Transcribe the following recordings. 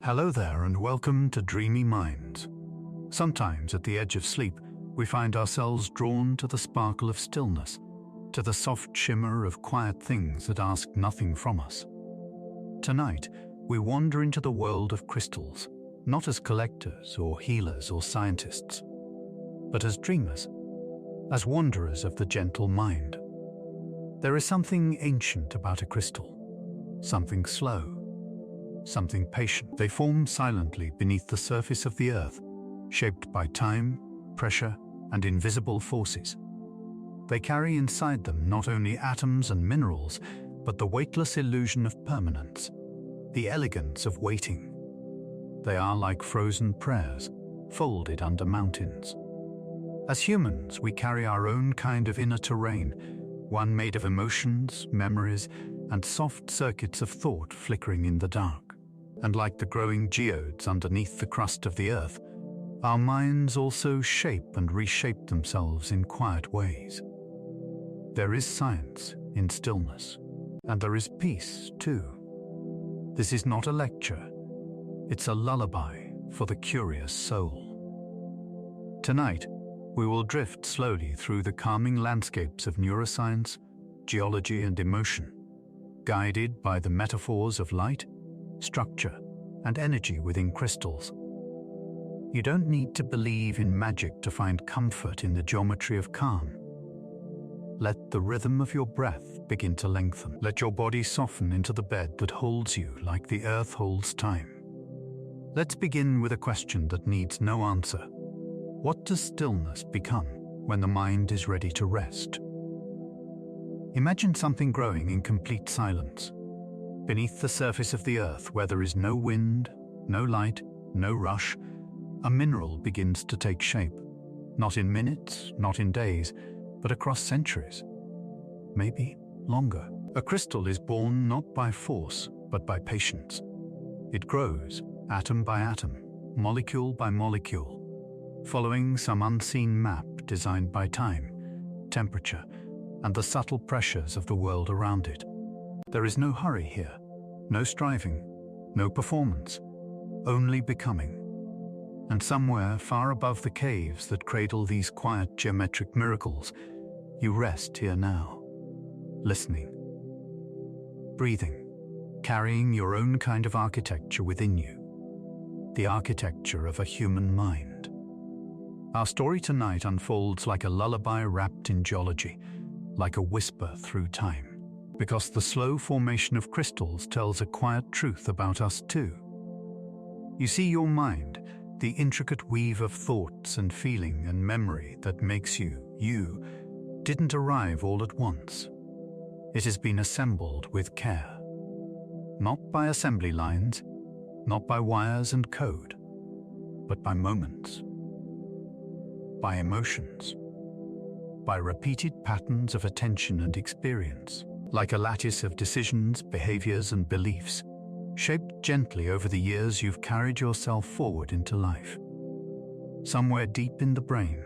Hello there and welcome to Dreamy Minds. Sometimes at the edge of sleep, we find ourselves drawn to the sparkle of stillness, to the soft shimmer of quiet things that ask nothing from us. Tonight, we wander into the world of crystals, not as collectors or healers or scientists, but as dreamers, as wanderers of the gentle mind. There is something ancient about a crystal, something slow, something patient. They form silently beneath the surface of the earth, shaped by time, pressure, and invisible forces. They carry inside them not only atoms and minerals, but the weightless illusion of permanence, the elegance of waiting. They are like frozen prayers, folded under mountains. As humans, we carry our own kind of inner terrain, one made of emotions, memories, and soft circuits of thought flickering in the dark. And like the growing geodes underneath the crust of the earth, our minds also shape and reshape themselves in quiet ways. There is science in stillness, and there is peace too. This is not a lecture, it's a lullaby for the curious soul. Tonight, we will drift slowly through the calming landscapes of neuroscience, geology, and emotion, guided by the metaphors of light, structure, and energy within crystals. You don't need to believe in magic to find comfort in the geometry of calm. Let the rhythm of your breath begin to lengthen. Let your body soften into the bed that holds you like the earth holds time. Let's begin with a question that needs no answer. What does stillness become when the mind is ready to rest? Imagine something growing in complete silence. Beneath the surface of the earth, where there is no wind, no light, no rush, a mineral begins to take shape. Not in minutes, not in days, but across centuries. Maybe longer. A crystal is born not by force, but by patience. It grows, atom by atom, molecule by molecule, following some unseen map designed by time, temperature, and the subtle pressures of the world around it. There is no hurry here, no striving, no performance, only becoming. And somewhere far above the caves that cradle these quiet geometric miracles, you rest here now, listening, breathing, carrying your own kind of architecture within you, the architecture of a human mind. Our story tonight unfolds like a lullaby wrapped in geology, like a whisper through time. Because the slow formation of crystals tells a quiet truth about us too. You see, your mind, the intricate weave of thoughts and feeling and memory that makes you, didn't arrive all at once. It has been assembled with care. Not by assembly lines, not by wires and code, but by moments, by emotions, by repeated patterns of attention and experience. Like a lattice of decisions, behaviors, and beliefs, shaped gently over the years you've carried yourself forward into life. Somewhere deep in the brain,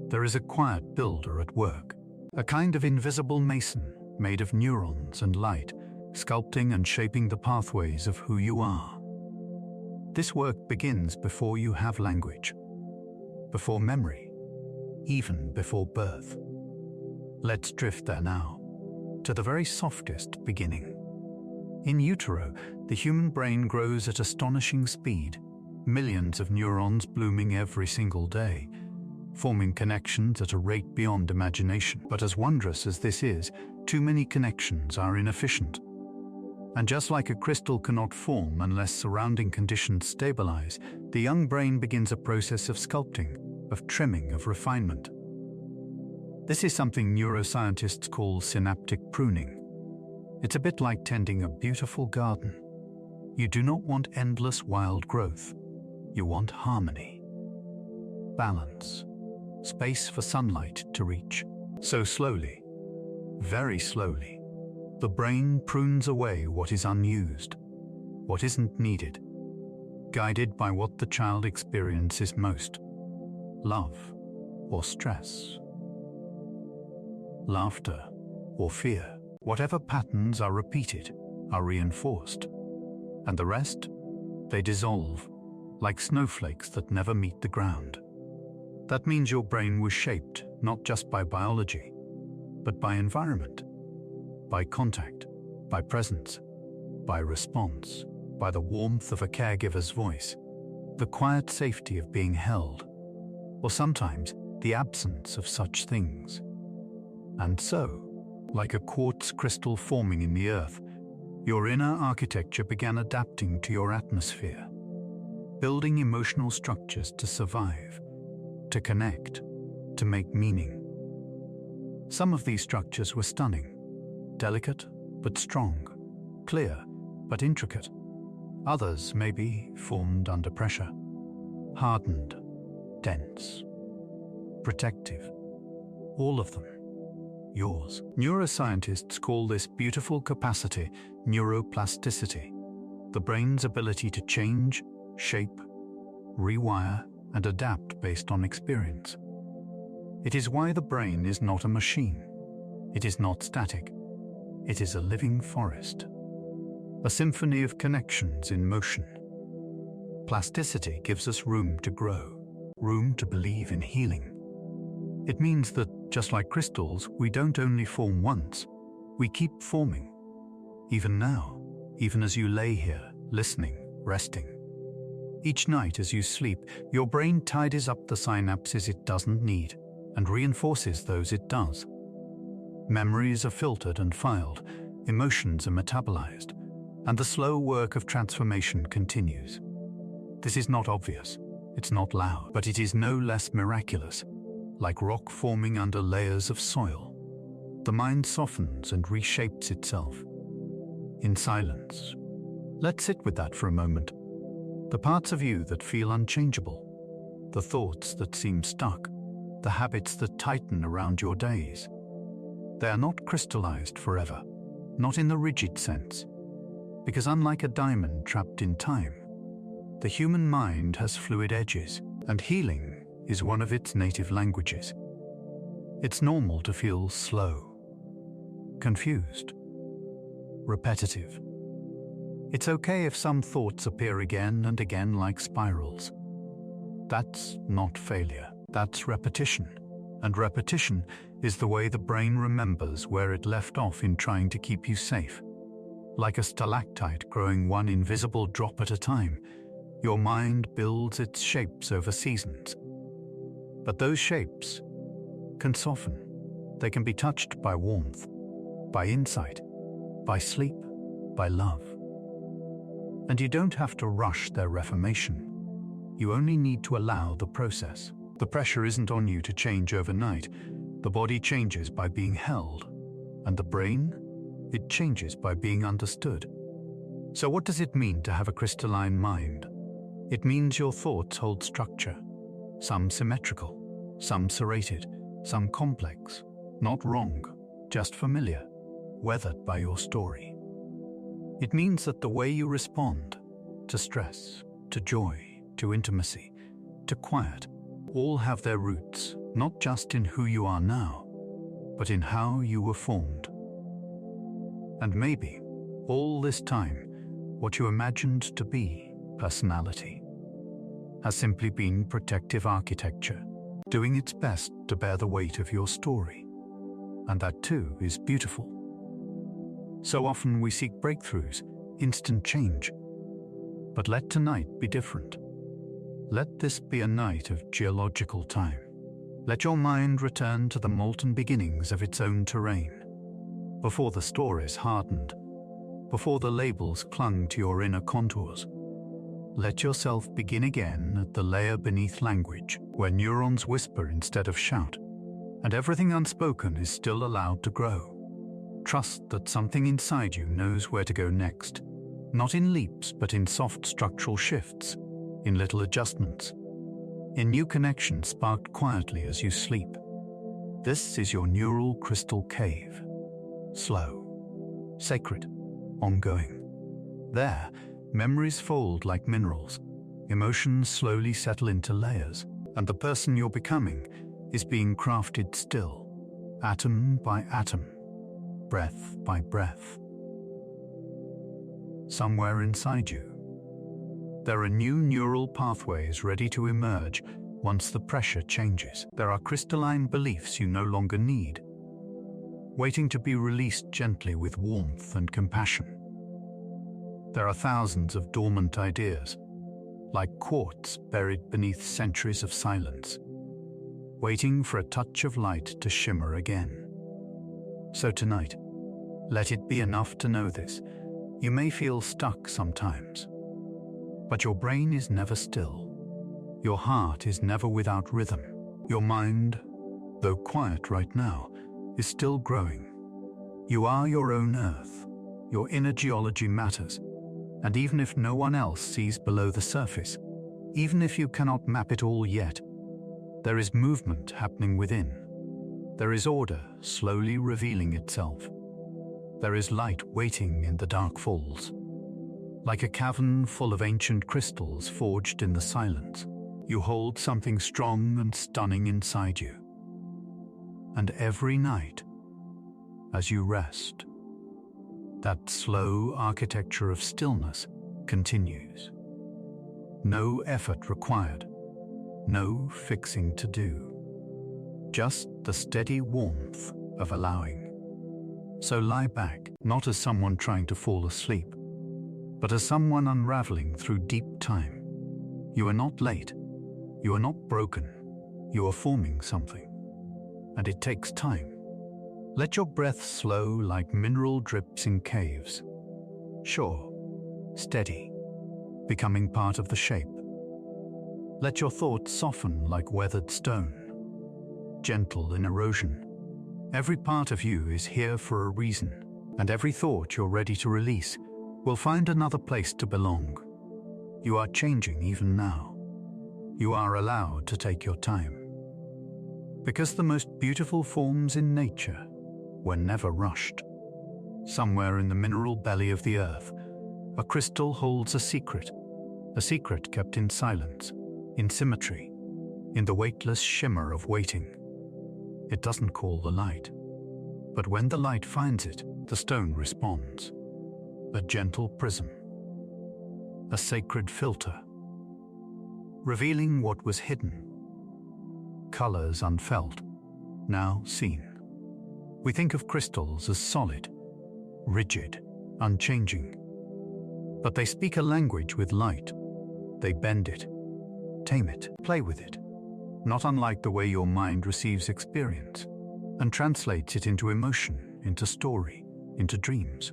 there is a quiet builder at work, a kind of invisible mason made of neurons and light, sculpting and shaping the pathways of who you are. This work begins before you have language, before memory, even before birth. Let's drift there now, to the very softest beginning. In utero, the human brain grows at astonishing speed, millions of neurons blooming every single day, forming connections at a rate beyond imagination. But as wondrous as this is, too many connections are inefficient. And just like a crystal cannot form unless surrounding conditions stabilize, the young brain begins a process of sculpting, of trimming, of refinement. This is something neuroscientists call synaptic pruning. It's a bit like tending a beautiful garden. You do not want endless wild growth. You want harmony, balance, space for sunlight to reach. So slowly, very slowly, the brain prunes away what is unused, what isn't needed, guided by what the child experiences most: love or stress, laughter or fear. Whatever patterns are repeated are reinforced, and the rest They dissolve, like snowflakes that never meet the ground. That means your brain was shaped not just by biology, but by environment, by contact, by presence, by response, by the warmth of a caregiver's voice, the quiet safety of being held, or sometimes the absence of such things. And so, like a quartz crystal forming in the earth, your inner architecture began adapting to your atmosphere, building emotional structures to survive, to connect, to make meaning. Some of these structures were stunning, delicate but strong, clear but intricate. Others, maybe, formed under pressure, hardened, dense, protective. All of them, yours. Neuroscientists call this beautiful capacity neuroplasticity, the brain's ability to change, shape, rewire, and adapt based on experience. It is why the brain is not a machine. It is not static. It is a living forest, a symphony of connections in motion. Plasticity gives us room to grow, room to believe in healing. It means that, just like crystals, we don't only form once, we keep forming. Even now, even as you lay here, listening, resting. Each night as you sleep, your brain tidies up the synapses it doesn't need and reinforces those it does. Memories are filtered and filed, emotions are metabolized, and the slow work of transformation continues. This is not obvious, it's not loud, but it is no less miraculous. Like rock forming under layers of soil, the mind softens and reshapes itself. In silence, let's sit with that for a moment. The parts of you that feel unchangeable, the thoughts that seem stuck, the habits that tighten around your days. They are not crystallized forever, not in the rigid sense, because unlike a diamond trapped in time, the human mind has fluid edges, and healing is one of its native languages. It's normal to feel slow, confused, repetitive. It's okay if some thoughts appear again and again like spirals. That's not failure, that's repetition. And repetition is the way the brain remembers where it left off in trying to keep you safe. Like a stalactite growing one invisible drop at a time, your mind builds its shapes over seasons. But those shapes can soften. They can be touched by warmth, by insight, by sleep, by love. And you don't have to rush their reformation. You only need to allow the process. The pressure isn't on you to change overnight. The body changes by being held. And the brain? It changes by being understood. So what does it mean to have a crystalline mind? It means your thoughts hold structure. Some symmetrical, some serrated, some complex. Not wrong, just familiar, weathered by your story. It means that the way you respond to stress, to joy, to intimacy, to quiet, all have their roots not just in who you are now, but in how you were formed. And maybe, all this time, what you imagined to be personality has simply been protective architecture, doing its best to bear the weight of your story. And that too is beautiful. So often we seek breakthroughs, instant change. But let tonight be different. Let this be a night of geological time. Let your mind return to the molten beginnings of its own terrain, before the stories hardened, before the labels clung to your inner contours. Let yourself begin again at the layer beneath language, where neurons whisper instead of shout, and everything unspoken is still allowed to grow. Trust that something inside you knows where to go next, not in leaps but in soft structural shifts, in little adjustments, in new connections sparked quietly as you sleep. This is your neural crystal cave. Slow, sacred, ongoing. There, memories fold like minerals, emotions slowly settle into layers, and the person you're becoming is being crafted still, atom by atom, breath by breath. Somewhere inside you, There are new neural pathways ready to emerge once the pressure changes. There are crystalline beliefs you no longer need, waiting to be released gently with warmth and compassion. There are thousands of dormant ideas, like quartz buried beneath centuries of silence, waiting for a touch of light to shimmer again. So tonight, let it be enough to know this. You may feel stuck sometimes, but your brain is never still. Your heart is never without rhythm. Your mind, though quiet right now, is still growing. You are your own earth. Your inner geology matters. And even if no one else sees below the surface, even if you cannot map it all yet, there is movement happening within. There is order slowly revealing itself. There is light waiting in the dark falls. Like a cavern full of ancient crystals forged in the silence, you hold something strong and stunning inside you. And every night, as you rest, that slow architecture of stillness continues. No effort required, no fixing to do. Just the steady warmth of allowing. So lie back, not as someone trying to fall asleep, but as someone unraveling through deep time. You are not late. You are not broken. You are forming something. And it takes time. Let your breath slow like mineral drips in caves. Sure, steady, becoming part of the shape. Let your thoughts soften like weathered stone, gentle in erosion. Every part of you is here for a reason, and every thought you're ready to release will find another place to belong. You are changing even now. You are allowed to take your time. Because the most beautiful forms in nature were never rushed. Somewhere in the mineral belly of the earth, a crystal holds a secret kept in silence, in symmetry, in the weightless shimmer of waiting. It doesn't call the light, but when the light finds it, the stone responds. A gentle prism, a sacred filter, revealing what was hidden. Colors unfelt, now seen. We think of crystals as solid, rigid, unchanging. But they speak a language with light. They bend it, tame it, play with it, not unlike the way your mind receives experience and translates it into emotion, into story, into dreams.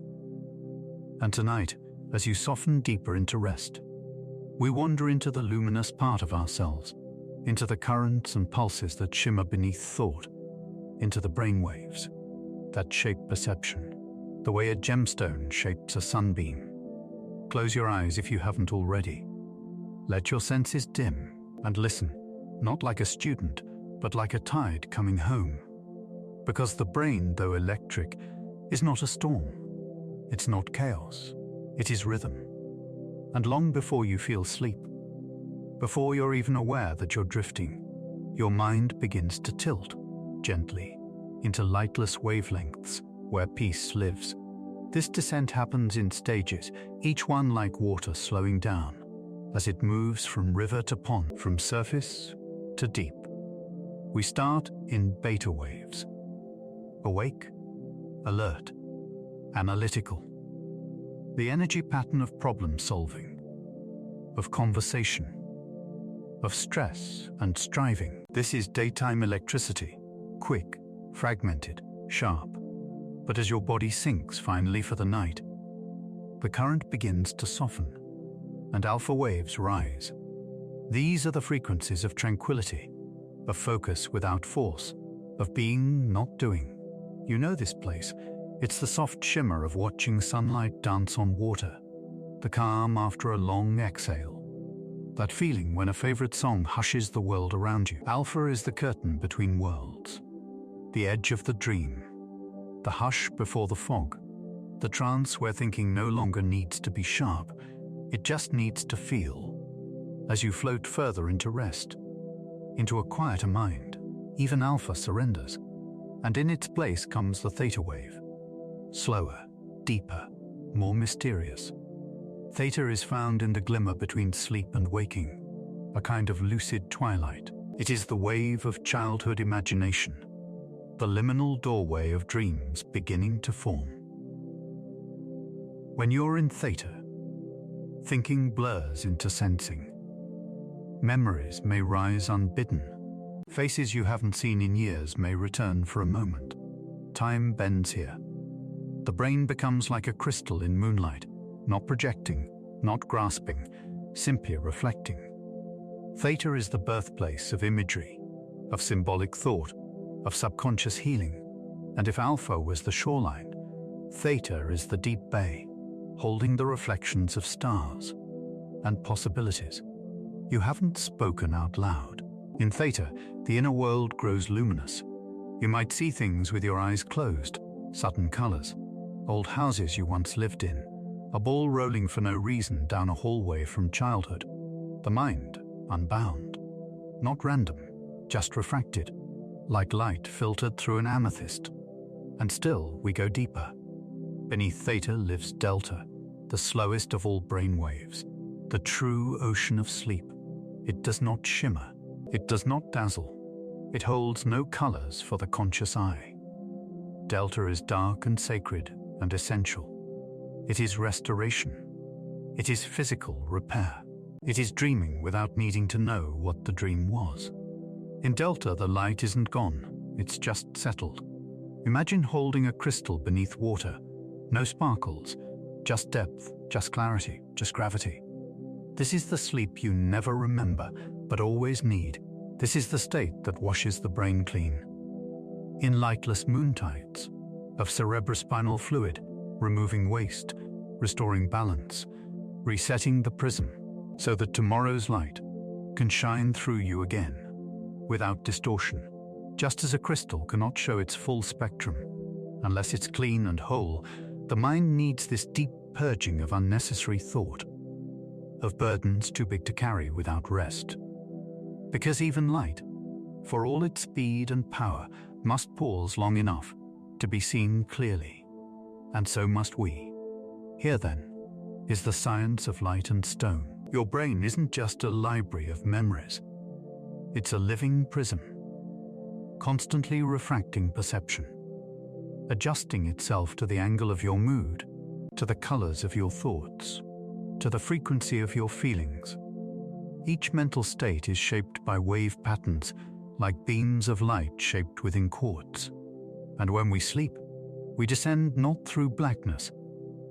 And tonight, as you soften deeper into rest, we wander into the luminous part of ourselves, into the currents and pulses that shimmer beneath thought, into the brainwaves that shape perception, the way a gemstone shapes a sunbeam. Close your eyes if you haven't already. Let your senses dim and listen, not like a student, but like a tide coming home. Because the brain, though electric, is not a storm. It's not chaos. It is rhythm. And long before you feel sleep, before you're even aware that you're drifting, your mind begins to tilt, gently, into lightless wavelengths where peace lives. This descent happens in stages, each one like water slowing down, as it moves from river to pond, from surface to deep. We start in beta waves. Awake, alert, analytical. The energy pattern of problem solving, of conversation, of stress and striving. This is daytime electricity, quick, fragmented, sharp. But as your body sinks finally for the night, the current begins to soften, and alpha waves rise. These are the frequencies of tranquility, of focus without force, of being, not doing. You know this place. It's the soft shimmer of watching sunlight dance on water, the calm after a long exhale, that feeling when a favorite song hushes the world around you. Alpha is the curtain between worlds, the edge of the dream, the hush before the fog, the trance where thinking no longer needs to be sharp, it just needs to feel. As you float further into rest, into a quieter mind, even alpha surrenders, and in its place comes the theta wave. Slower, deeper, more mysterious. Theta is found in the glimmer between sleep and waking, a kind of lucid twilight. It is the wave of childhood imagination, the liminal doorway of dreams beginning to form. When you're in theta, thinking blurs into sensing. Memories may rise unbidden. Faces you haven't seen in years may return for a moment. Time bends here. The brain becomes like a crystal in moonlight, not projecting, not grasping, simply reflecting. Theta is the birthplace of imagery, of symbolic thought, of subconscious healing. And if alpha was the shoreline, theta is the deep bay, holding the reflections of stars and possibilities you haven't spoken out loud. In theta, the inner world grows luminous. You might see things with your eyes closed, sudden colors, old houses you once lived in, a ball rolling for no reason down a hallway from childhood. The mind, unbound, not random, just refracted, like light filtered through an amethyst. And still we go deeper. Beneath theta lives delta, the slowest of all brain waves, the true ocean of sleep. It does not shimmer, it does not dazzle, it holds no colors for the conscious eye. Delta is dark and sacred and essential. It is restoration. It is physical repair. It is dreaming without needing to know what the dream was. In Delta, the light isn't gone, it's just settled. Imagine holding a crystal beneath water. No sparkles, just depth, just clarity, just gravity. This is the sleep you never remember, but always need. This is the state that washes the brain clean. In lightless moontides, of cerebrospinal fluid, removing waste, restoring balance, resetting the prism, so that tomorrow's light can shine through you again, without distortion. Just as a crystal cannot show its full spectrum, unless it's clean and whole, the mind needs this deep purging of unnecessary thought, of burdens too big to carry without rest. Because even light, for all its speed and power, must pause long enough to be seen clearly. And so must we. Here then is the science of light and stone. Your brain isn't just a library of memories. It's a living prism, constantly refracting perception, adjusting itself to the angle of your mood, to the colors of your thoughts, to the frequency of your feelings. Each mental state is shaped by wave patterns, like beams of light shaped within quartz. And when we sleep, we descend not through blackness,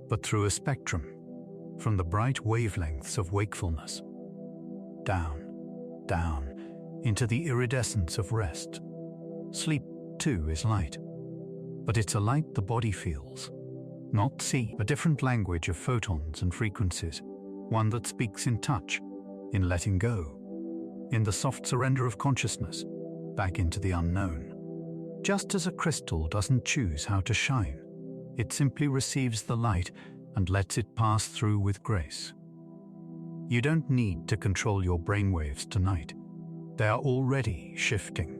but through a spectrum, from the bright wavelengths of wakefulness, down, down, into the iridescence of rest. Sleep, too, is light, but it's a light the body feels, not see, a different language of photons and frequencies, one that speaks in touch, in letting go, in the soft surrender of consciousness, back into the unknown. Just as a crystal doesn't choose how to shine, it simply receives the light and lets it pass through with grace. You don't need to control your brainwaves tonight. They are already shifting.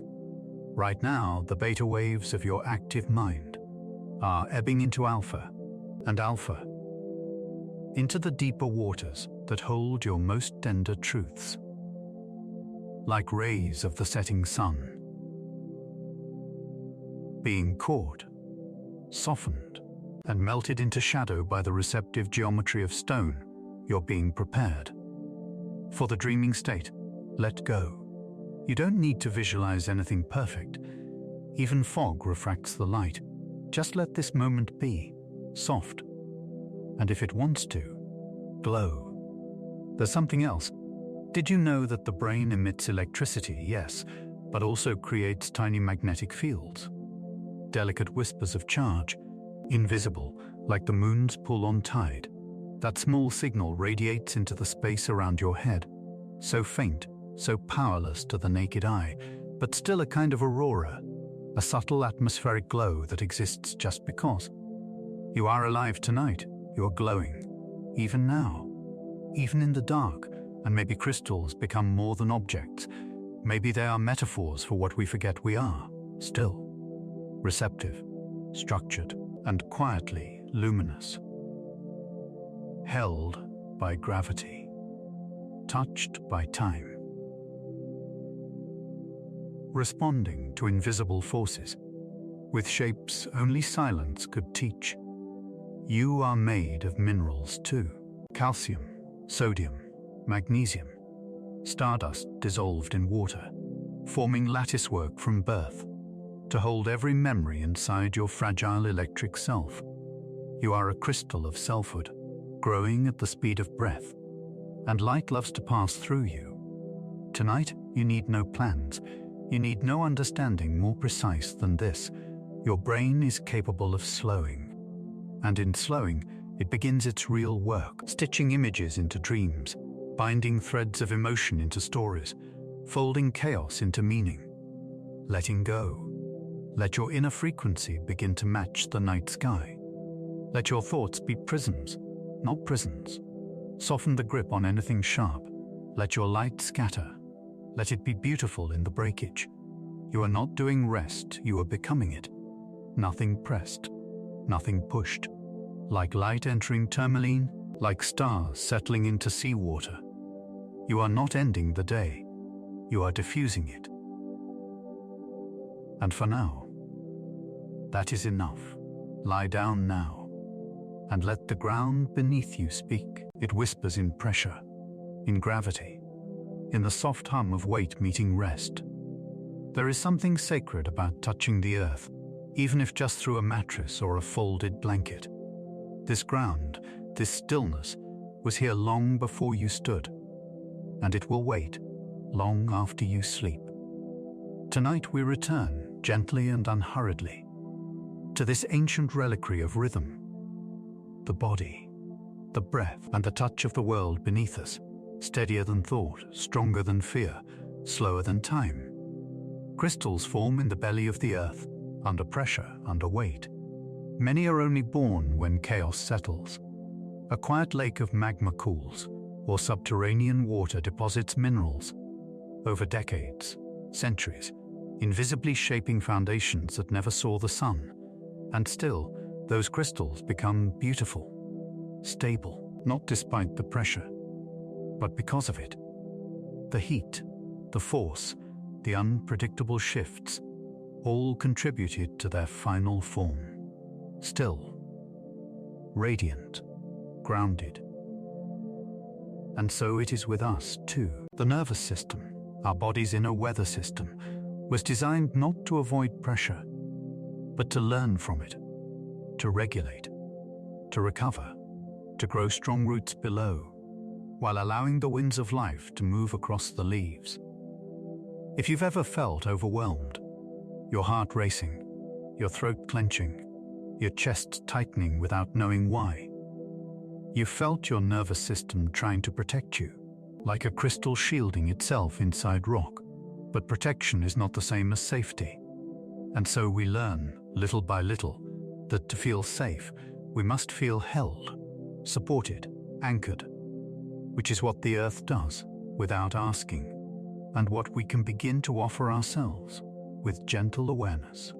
Right now, the beta waves of your active mind are ebbing into alpha, and alpha into the deeper waters that hold your most tender truths. Like rays of the setting sun, being caught, softened, and melted into shadow by the receptive geometry of stone, you're being prepared. For the dreaming state, let go. You don't need to visualize anything perfect. Even fog refracts the light. Just let this moment be, soft, and if it wants to, glow. There's something else. Did you know that the brain emits electricity, yes, but also creates tiny magnetic fields? Delicate whispers of charge, invisible, like the moon's pull on tide. That small signal radiates into the space around your head, so faint, so powerless to the naked eye, but still a kind of aurora, a subtle atmospheric glow that exists just because. You are alive tonight, you are glowing, even now, even in the dark, and maybe crystals become more than objects. Maybe they are metaphors for what we forget we are, still. Receptive, structured, and quietly luminous. Held by gravity, touched by time, responding to invisible forces, with shapes only silence could teach. You are made of minerals too: calcium, sodium, magnesium, stardust dissolved in water, forming latticework from birth, to hold every memory inside your fragile electric self. You are a crystal of selfhood, growing at the speed of breath, and light loves to pass through you. Tonight, you need no plans. You need no understanding more precise than this. Your brain is capable of slowing. And in slowing, it begins its real work, stitching images into dreams, binding threads of emotion into stories, folding chaos into meaning. Letting go. Let your inner frequency begin to match the night sky. Let your thoughts be prisms, not prisons. Soften the grip on anything sharp. Let your light scatter. Let it be beautiful in the breakage. You are not doing rest, you are becoming it. Nothing pressed, nothing pushed. Like light entering tourmaline, like stars settling into seawater. You are not ending the day, you are diffusing it. And for now, that is enough. Lie down now, and let the ground beneath you speak. It whispers in pressure, in gravity, in the soft hum of weight meeting rest. There is something sacred about touching the earth, even if just through a mattress or a folded blanket. This ground, this stillness, was here long before you stood, and it will wait long after you sleep. Tonight we return, gently and unhurriedly, to this ancient reliquary of rhythm, the body, the breath, and the touch of the world beneath us, steadier than thought, stronger than fear, slower than time. Crystals form in the belly of the earth, under pressure, under weight. Many are only born when chaos settles. A quiet lake of magma cools, or subterranean water deposits minerals. Over decades, centuries, invisibly shaping foundations that never saw the sun. And still, those crystals become beautiful, stable, not despite the pressure, but because of it. The heat, the force, the unpredictable shifts, all contributed to their final form. Still, radiant, grounded. And so it is with us too. The nervous system, our body's inner weather system, was designed not to avoid pressure, but to learn from it, to regulate, to recover, to grow strong roots below, while allowing the winds of life to move across the leaves. If you've ever felt overwhelmed, your heart racing, your throat clenching, your chest tightening without knowing why, you felt your nervous system trying to protect you, like a crystal shielding itself inside rock. But protection is not the same as safety. And so we learn, little by little, that to feel safe, we must feel held, supported, anchored, which is what the earth does, without asking, and what we can begin to offer ourselves, with gentle awareness.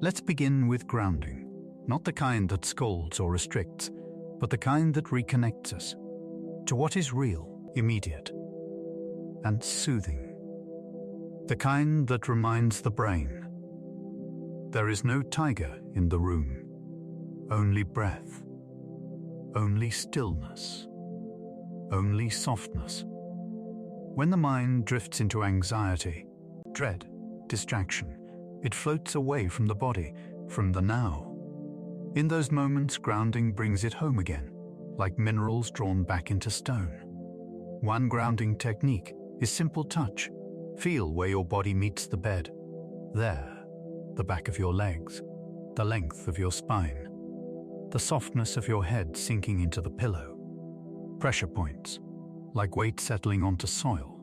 Let's begin with grounding, not the kind that scolds or restricts, but the kind that reconnects us to what is real, immediate, and soothing. The kind that reminds the brain, there is no tiger in the room, only breath, only stillness, only softness. When the mind drifts into anxiety, dread, distraction, it floats away from the body, from the now. In those moments, grounding brings it home again, like minerals drawn back into stone. One grounding technique is simple touch. Feel where your body meets the bed. There, the back of your legs, the length of your spine, the softness of your head sinking into the pillow. Pressure points, like weight settling onto soil.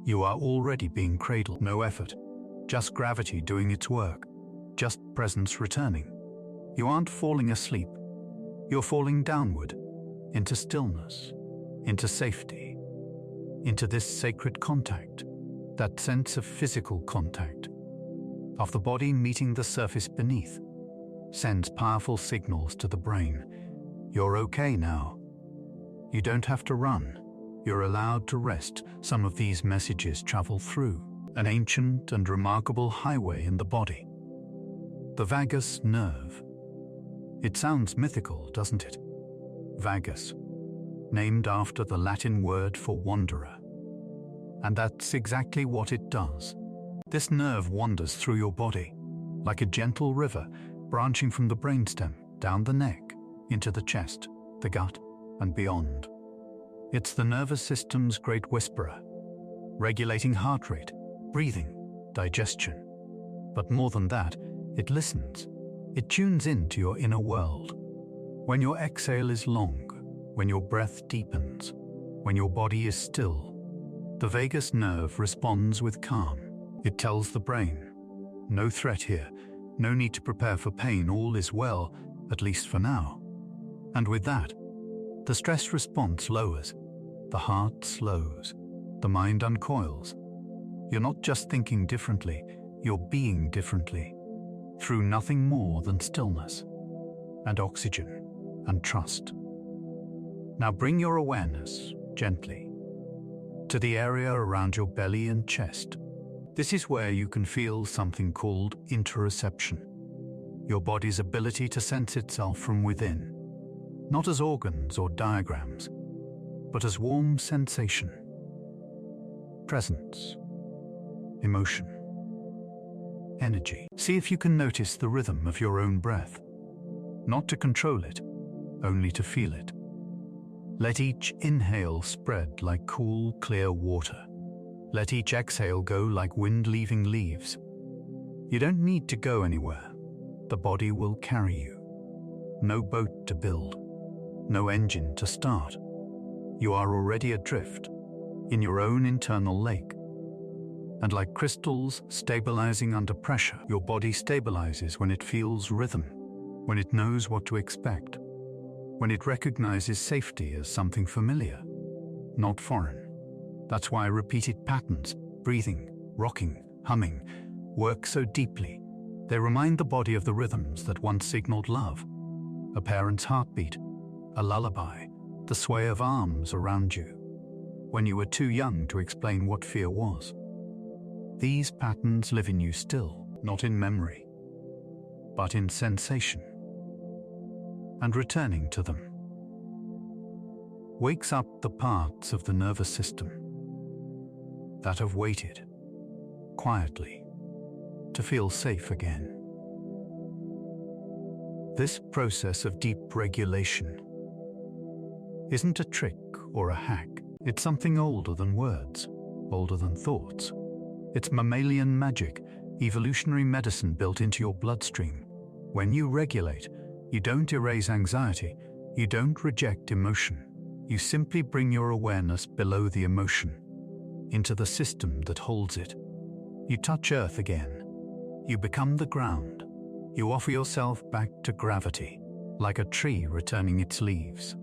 You are already being cradled, no effort, just gravity doing its work, just presence returning. You aren't falling asleep, you're falling downward, into stillness, into safety, into this sacred contact, that sense of physical contact, of the body meeting the surface beneath, sends powerful signals to the brain. You're okay now. You don't have to run. You're allowed to rest. Some of these messages travel through an ancient and remarkable highway in the body. The vagus nerve. It sounds mythical, doesn't it? Vagus, named after the Latin word for wanderer. And that's exactly what it does. This nerve wanders through your body, like a gentle river branching from the brainstem, down the neck, into the chest, the gut, and beyond. It's the nervous system's great whisperer, regulating heart rate, breathing, digestion. But more than that, it listens. It tunes into your inner world. When your exhale is long, when your breath deepens, when your body is still, the vagus nerve responds with calm. It tells the brain, no threat here, no need to prepare for pain, all is well, at least for now. And with that, the stress response lowers, the heart slows, the mind uncoils. You're not just thinking differently, you're being differently, through nothing more than stillness, and oxygen, and trust. Now bring your awareness, gently, to the area around your belly and chest. This is where you can feel something called interoception, your body's ability to sense itself from within, not as organs or diagrams, but as warm sensation, presence, emotion, energy. See if you can notice the rhythm of your own breath, not to control it, only to feel it. Let each inhale spread like cool, clear water. Let each exhale go like wind leaving leaves. You don't need to go anywhere. The body will carry you. No boat to build, no engine to start. You are already adrift, in your own internal lake. And like crystals stabilizing under pressure, your body stabilizes when it feels rhythm, when it knows what to expect, when it recognizes safety as something familiar, not foreign. That's why repeated patterns, breathing, rocking, humming, work so deeply. They remind the body of the rhythms that once signaled love, a parent's heartbeat, a lullaby, the sway of arms around you, when you were too young to explain what fear was. These patterns live in you still, not in memory, but in sensation. And returning to them wakes up the parts of the nervous system that have waited quietly to feel safe again. This process of deep regulation isn't a trick or a hack. It's something older than words, older than thoughts. It's mammalian magic, evolutionary medicine built into your bloodstream. When you regulate, you don't erase anxiety, you don't reject emotion. You simply bring your awareness below the emotion, into the system that holds it. You touch earth again. You become the ground. You offer yourself back to gravity, like a tree returning its leaves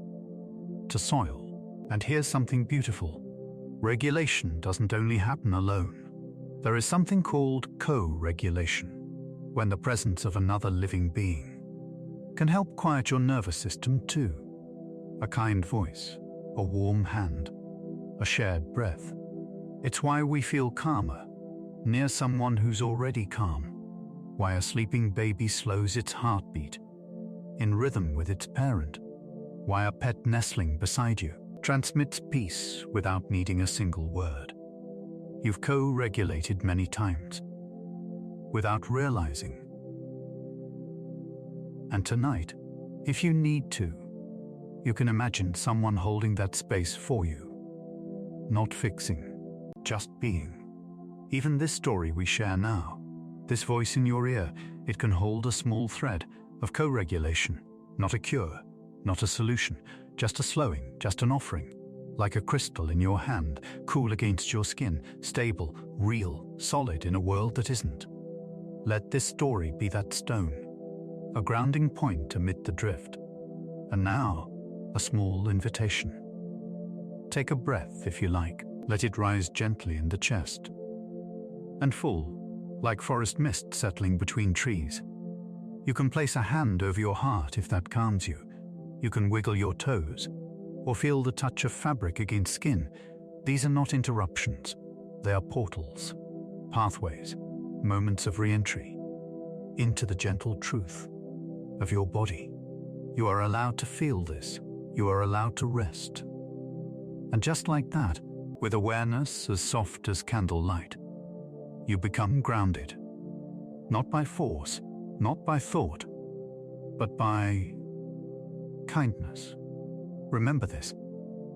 to soil. And here's something beautiful. Regulation doesn't only happen alone. There is something called co-regulation, when the presence of another living being can help quiet your nervous system too. A kind voice, a warm hand, a shared breath. It's why we feel calmer, near someone who's already calm. Why a sleeping baby slows its heartbeat, in rhythm with its parent. Why a pet nestling beside you transmits peace without needing a single word. You've co-regulated many times, without realizing. And tonight, if you need to, you can imagine someone holding that space for you. Not fixing, just being. Even this story we share now, this voice in your ear, it can hold a small thread of co-regulation, not a cure, not a solution, just a slowing, just an offering. Like a crystal in your hand, cool against your skin, stable, real, solid in a world that isn't. Let this story be that stone, a grounding point amid the drift. And now, a small invitation. Take a breath if you like. Let it rise gently in the chest. And full, like forest mist settling between trees. You can place a hand over your heart if that calms you. You can wiggle your toes, or feel the touch of fabric against skin. These are not interruptions. They are portals, pathways, moments of re-entry into the gentle truth of your body. You are allowed to feel this. You are allowed to rest. And just like that, with awareness as soft as candlelight, you become grounded. Not by force, not by thought, but by kindness. Remember this.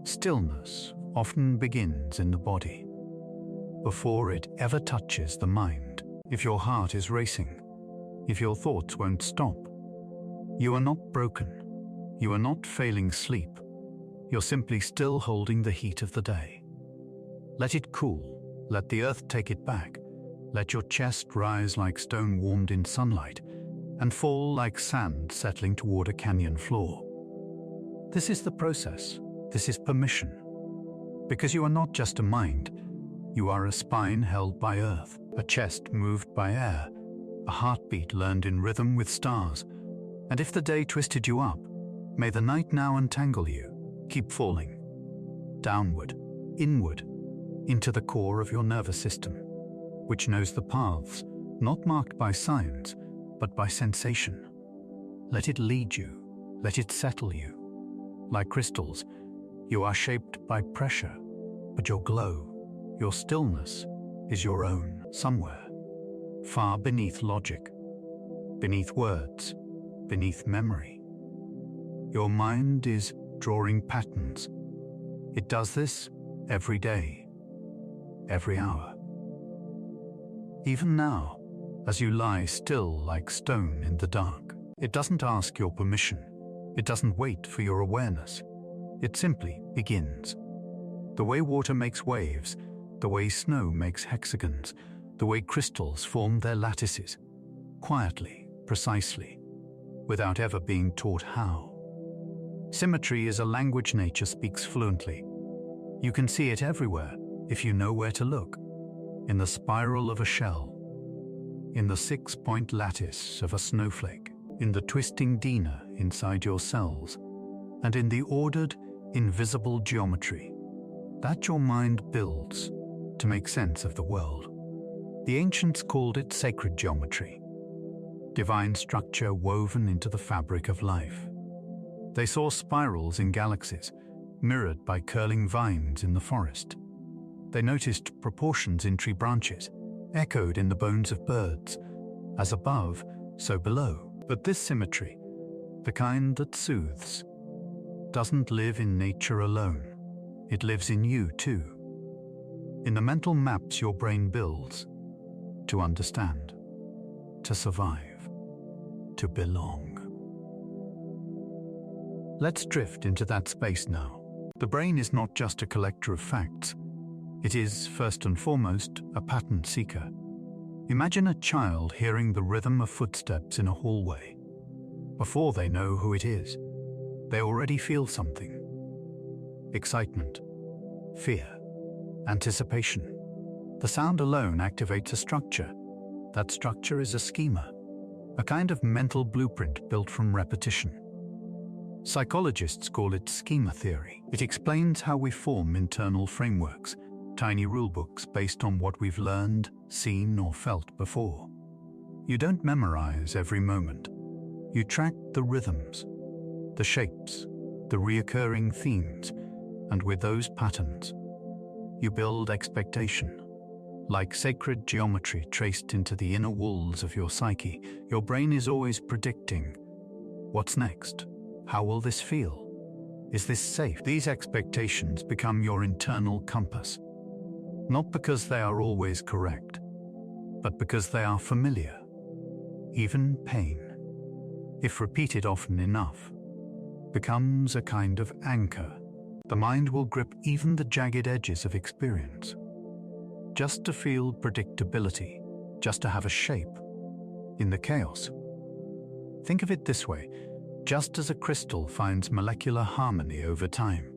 Stillness often begins in the body, before it ever touches the mind. If your heart is racing, if your thoughts won't stop, you are not broken. You are not failing sleep. You're simply still holding the heat of the day. Let it cool. Let the earth take it back. Let your chest rise like stone warmed in sunlight and fall like sand settling toward a canyon floor. This is the process. This is permission. Because you are not just a mind. You are a spine held by earth, a chest moved by air, a heartbeat learned in rhythm with stars. And if the day twisted you up, may the night now untangle you. Keep falling. Downward, inward, into the core of your nervous system, which knows the paths, not marked by signs, but by sensation. Let it lead you. Let it settle you. Like crystals, you are shaped by pressure, but your glow, your stillness, is your own somewhere, far beneath logic, beneath words, beneath memory. Your mind is drawing patterns. It does this every day, every hour. Even now, as you lie still like stone in the dark, it doesn't ask your permission. It doesn't wait for your awareness. It simply begins. The way water makes waves, the way snow makes hexagons, the way crystals form their lattices, quietly, precisely, without ever being taught how. Symmetry is a language nature speaks fluently. You can see it everywhere if you know where to look. In the spiral of a shell, in the 6-point lattice of a snowflake, in the twisting dina inside your cells, and in the ordered, invisible geometry that your mind builds to make sense of the world. The ancients called it sacred geometry, divine structure woven into the fabric of life. They saw spirals in galaxies, mirrored by curling vines in the forest. They noticed proportions in tree branches, echoed in the bones of birds, as above, so below. But this symmetry, the kind that soothes, doesn't live in nature alone. It lives in you too, in the mental maps your brain builds to understand, to survive, to belong. Let's drift into that space now. The brain is not just a collector of facts. It is, first and foremost, a pattern seeker. Imagine a child hearing the rhythm of footsteps in a hallway. Before they know who it is, they already feel something. Excitement, fear, anticipation. The sound alone activates a structure. That structure is a schema, a kind of mental blueprint built from repetition. Psychologists call it schema theory. It explains how we form internal frameworks, tiny rulebooks based on what we've learned, seen, or felt before. You don't memorize every moment. You track the rhythms, the shapes, the reoccurring themes, and with those patterns, you build expectation. Like sacred geometry traced into the inner walls of your psyche, your brain is always predicting, what's next? How will this feel? Is this safe? These expectations become your internal compass. Not because they are always correct, but because they are familiar. Even pain, if repeated often enough, becomes a kind of anchor. The mind will grip even the jagged edges of experience, just to feel predictability, just to have a shape in the chaos. Think of it this way. Just as a crystal finds molecular harmony over time,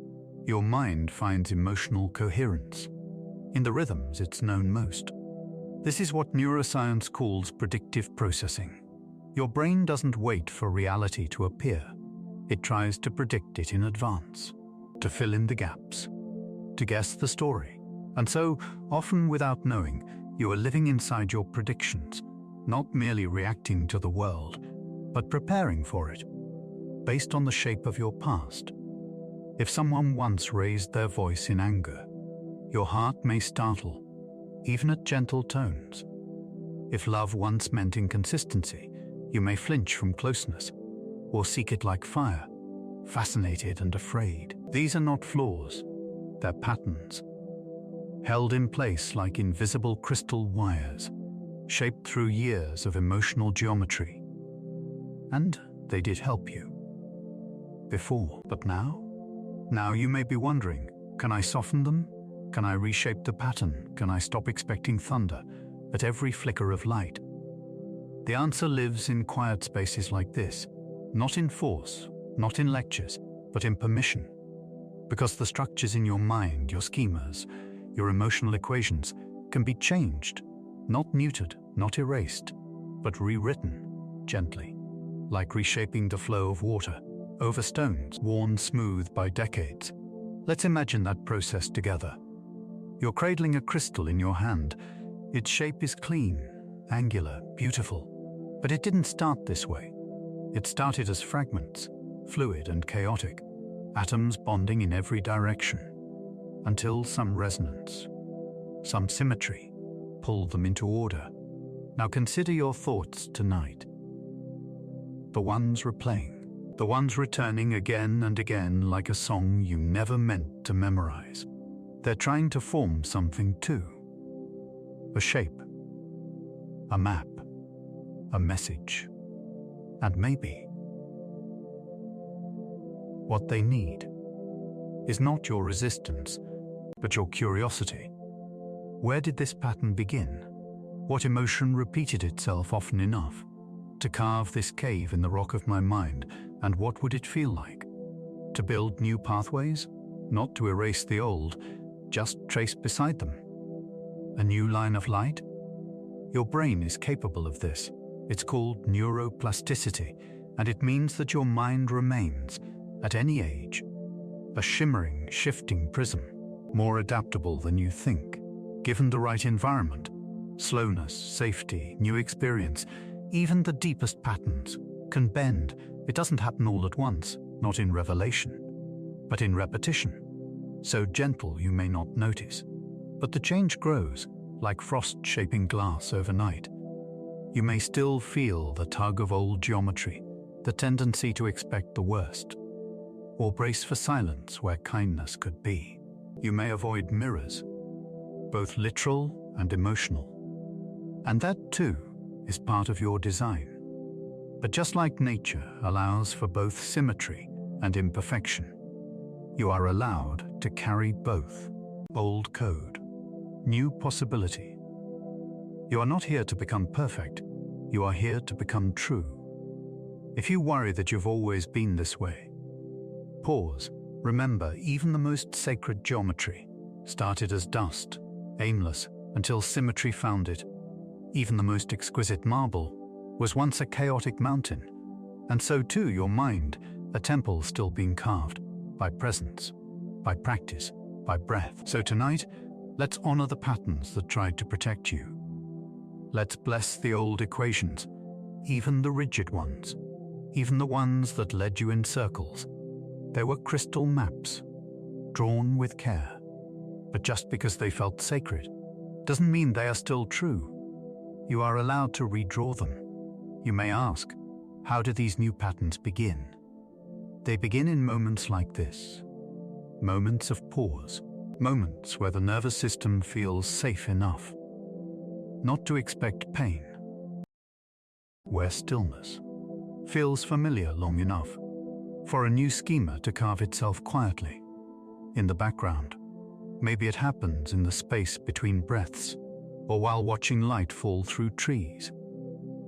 your mind finds emotional coherence in the rhythms it's known most. This is what neuroscience calls predictive processing. Your brain doesn't wait for reality to appear. It tries to predict it in advance, to fill in the gaps, to guess the story. And so, often without knowing, you are living inside your predictions, not merely reacting to the world, but preparing for it, based on the shape of your past. If someone once raised their voice in anger, your heart may startle, even at gentle tones. If love once meant inconsistency, you may flinch from closeness, or seek it like fire, fascinated and afraid. These are not flaws, they're patterns, held in place like invisible crystal wires, shaped through years of emotional geometry. And they did help you before, but now? Now you may be wondering, can I soften them? Can I reshape the pattern? Can I stop expecting thunder at every flicker of light? The answer lives in quiet spaces like this, not in force, not in lectures, but in permission. Because the structures in your mind, your schemas, your emotional equations can be changed, not neutered, not erased, but rewritten gently, like reshaping the flow of water over stones worn smooth by decades. Let's imagine that process together. You're cradling a crystal in your hand. Its shape is clean, angular, beautiful. But it didn't start this way. It started as fragments, fluid and chaotic, atoms bonding in every direction, until some resonance, some symmetry, pulled them into order. Now consider your thoughts tonight. The ones replaying, the ones returning again and again like a song you never meant to memorize. They're trying to form something too. A shape, a map, a message, and maybe what they need is not your resistance, but your curiosity. Where did this pattern begin? What emotion repeated itself often enough to carve this cave in the rock of my mind, and what would it feel like? To build new pathways, not to erase the old, just trace beside them. A new line of light? Your brain is capable of this. It's called neuroplasticity, and it means that your mind remains, at any age, a shimmering, shifting prism, more adaptable than you think. Given the right environment, slowness, safety, new experience, even the deepest patterns can bend. It doesn't happen all at once, not in revelation, but in repetition. So gentle you may not notice, but the change grows like frost shaping glass overnight. You may still feel the tug of old geometry, the tendency to expect the worst, or brace for silence where kindness could be. You may avoid mirrors, both literal and emotional. And that too is part of your design. But just like nature allows for both symmetry and imperfection, you are allowed to carry both. Old code, new possibility. You are not here to become perfect. You are here to become true. If you worry that you've always been this way, pause. Remember, even the most sacred geometry started as dust, aimless, until symmetry found it. Even the most exquisite marble was once a chaotic mountain. And so too your mind, a temple still being carved by presence, by practice, by breath. So tonight, let's honor the patterns that tried to protect you. Let's bless the old equations, even the rigid ones, even the ones that led you in circles. They were crystal maps, drawn with care. But just because they felt sacred doesn't mean they are still true. You are allowed to redraw them. You may ask, how do these new patterns begin? They begin in moments like this. Moments of pause. Moments where the nervous system feels safe enough not to expect pain. Where stillness feels familiar long enough for a new schema to carve itself quietly in the background. Maybe it happens in the space between breaths, or while watching light fall through trees,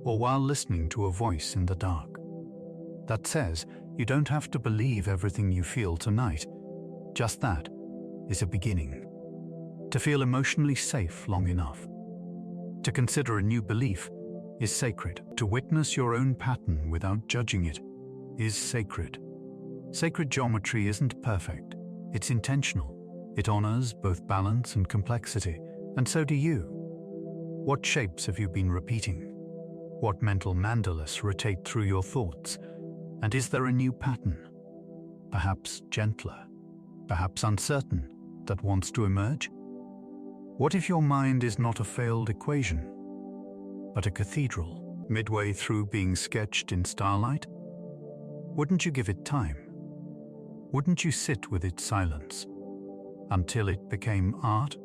or while listening to a voice in the dark that says you don't have to believe everything you feel tonight. Just that is a beginning. To feel emotionally safe long enough to consider a new belief is sacred. To witness your own pattern without judging it is sacred. Sacred geometry isn't perfect. It's intentional. It honors both balance and complexity, and so do you. What shapes have you been repeating? What mental mandalas rotate through your thoughts? And is there a new pattern, perhaps gentler, perhaps uncertain, that wants to emerge? What if your mind is not a failed equation, but a cathedral, midway through being sketched in starlight? Wouldn't you give it time? Wouldn't you sit with its silence until it became art?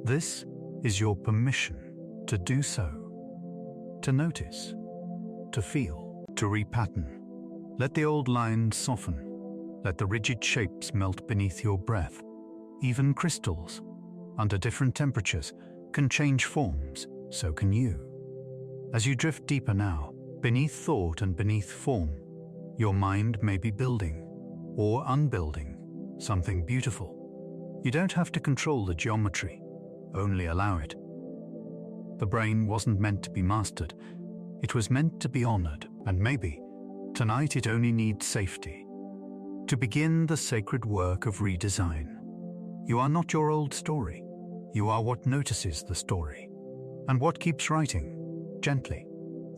This is your permission to do so, to notice, to feel, to repattern. Let the old lines soften. Let the rigid shapes melt beneath your breath. Even crystals, under different temperatures, can change forms, so can you. As you drift deeper now, beneath thought and beneath form, your mind may be building, or unbuilding, something beautiful. You don't have to control the geometry, only allow it. The brain wasn't meant to be mastered, it was meant to be honored, and maybe, tonight it only needs safety. To begin the sacred work of redesign. You are not your old story, you are what notices the story, and what keeps writing, gently,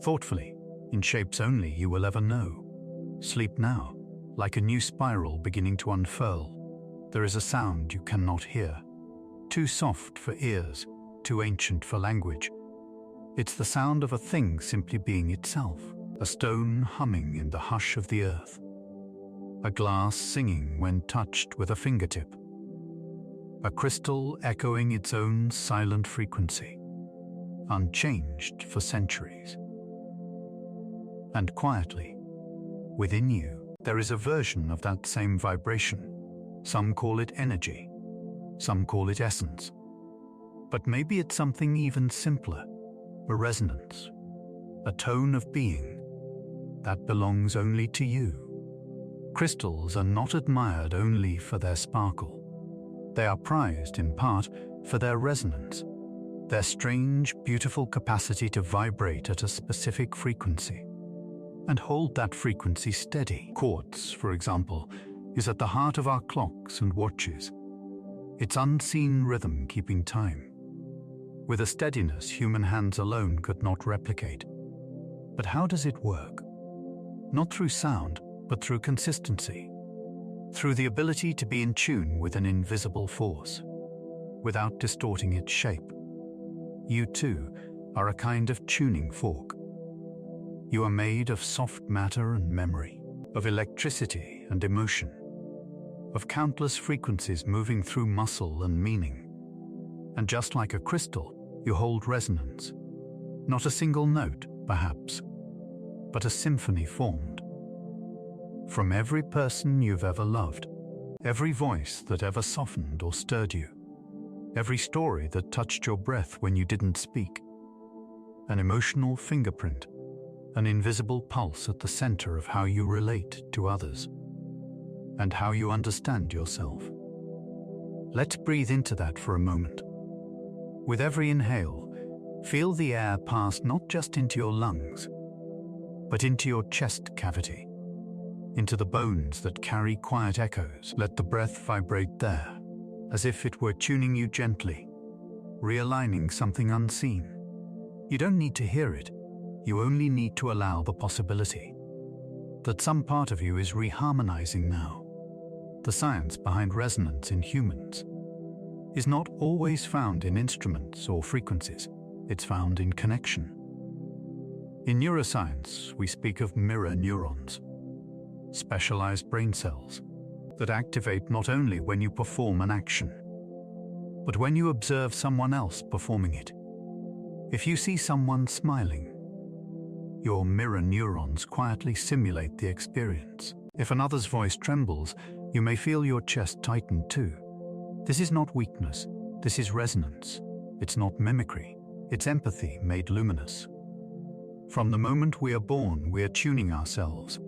thoughtfully, in shapes only you will ever know. Sleep now, like a new spiral beginning to unfurl. There is a sound you cannot hear, too soft for ears, too ancient for language. It's the sound of a thing simply being itself, a stone humming in the hush of the earth, a glass singing when touched with a fingertip, a crystal echoing its own silent frequency, unchanged for centuries. And quietly, within you, there is a version of that same vibration. Some call it energy, some call it essence. But maybe it's something even simpler, a resonance, a tone of being that belongs only to you. Crystals are not admired only for their sparkle. They are prized in part for their resonance, their strange, beautiful capacity to vibrate at a specific frequency and hold that frequency steady. Quartz, for example, is at the heart of our clocks and watches, its unseen rhythm keeping time, with a steadiness human hands alone could not replicate. But how does it work? Not through sound, but through consistency, through the ability to be in tune with an invisible force, without distorting its shape. You too are a kind of tuning fork. You are made of soft matter and memory, of electricity and emotion, of countless frequencies moving through muscle and meaning. And just like a crystal, you hold resonance. Not a single note, perhaps, but a symphony formed. From every person you've ever loved, every voice that ever softened or stirred you, every story that touched your breath when you didn't speak, an emotional fingerprint, an invisible pulse at the center of how you relate to others and how you understand yourself. Let's breathe into that for a moment. With every inhale, feel the air pass not just into your lungs, but into your chest cavity, into the bones that carry quiet echoes. Let the breath vibrate there, as if it were tuning you gently, realigning something unseen. You don't need to hear it. You only need to allow the possibility that some part of you is reharmonizing now. The science behind resonance in humans is not always found in instruments or frequencies. It's found in connection. In neuroscience, we speak of mirror neurons, specialized brain cells that activate not only when you perform an action, but when you observe someone else performing it. If you see someone smiling, your mirror neurons quietly simulate the experience. If another's voice trembles, you may feel your chest tighten too. This is not weakness, this is resonance. It's not mimicry, it's empathy made luminous. From the moment we are born, we are tuning ourselves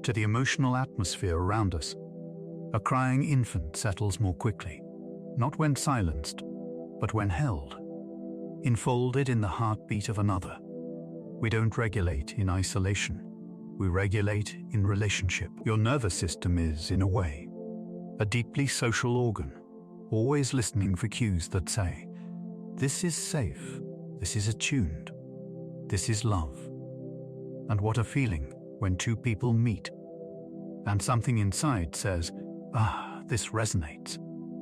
to the emotional atmosphere around us. A crying infant settles more quickly, not when silenced, but when held, enfolded in the heartbeat of another. We don't regulate in isolation. We regulate in relationship. Your nervous system is, in a way, a deeply social organ, always listening for cues that say, "This is safe, this is attuned, this is love." And what a feeling when two people meet, and something inside says, this resonates.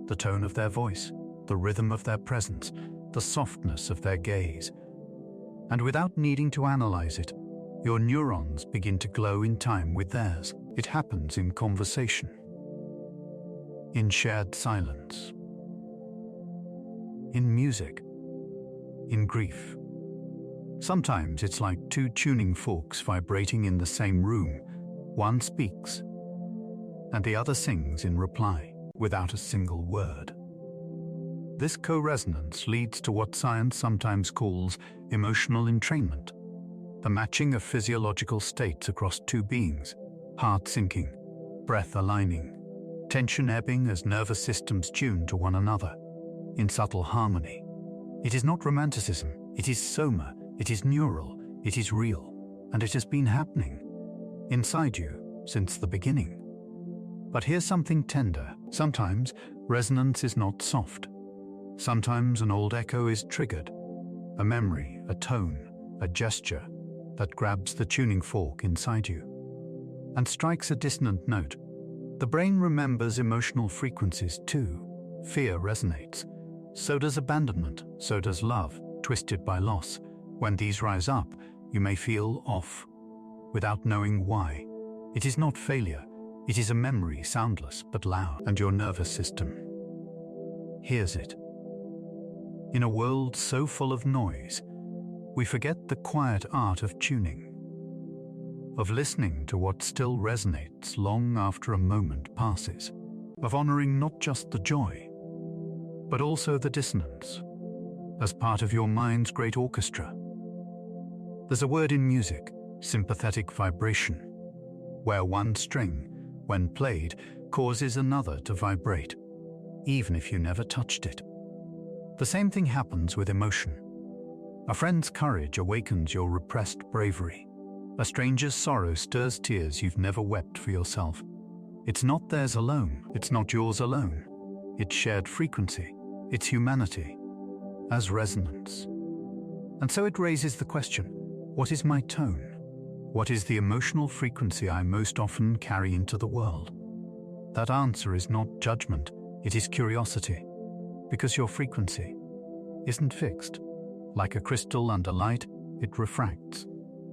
The tone of their voice, the rhythm of their presence, the softness of their gaze. And without needing to analyze it, your neurons begin to glow in time with theirs. It happens in conversation, in shared silence, in music, in grief. Sometimes it's like two tuning forks vibrating in the same room. One speaks, and the other sings in reply, without a single word. This co-resonance leads to what science sometimes calls emotional entrainment, the matching of physiological states across two beings, heart syncing, breath aligning, tension ebbing as nervous systems tune to one another, in subtle harmony. It is not romanticism, it is soma, it is neural, it is real, and it has been happening inside you since the beginning. But here's something tender. Sometimes resonance is not soft. Sometimes an old echo is triggered, a memory, a tone, a gesture that grabs the tuning fork inside you and strikes a dissonant note. The brain remembers emotional frequencies too. Fear resonates. So does abandonment, so does love, twisted by loss. When these rise up, you may feel off, without knowing why. It is not failure, it is a memory, soundless but loud, and your nervous system hears it. In a world so full of noise, we forget the quiet art of tuning, of listening to what still resonates long after a moment passes, of honoring not just the joy, but also the dissonance, as part of your mind's great orchestra. There's a word in music, sympathetic vibration, where one string, when played, causes another to vibrate, even if you never touched it. The same thing happens with emotion. A friend's courage awakens your repressed bravery. A stranger's sorrow stirs tears you've never wept for yourself. It's not theirs alone, it's not yours alone. It's shared frequency, it's humanity, as resonance. And so it raises the question, what is my tone? What is the emotional frequency I most often carry into the world? That answer is not judgment, it is curiosity, because your frequency isn't fixed. Like a crystal under light, it refracts,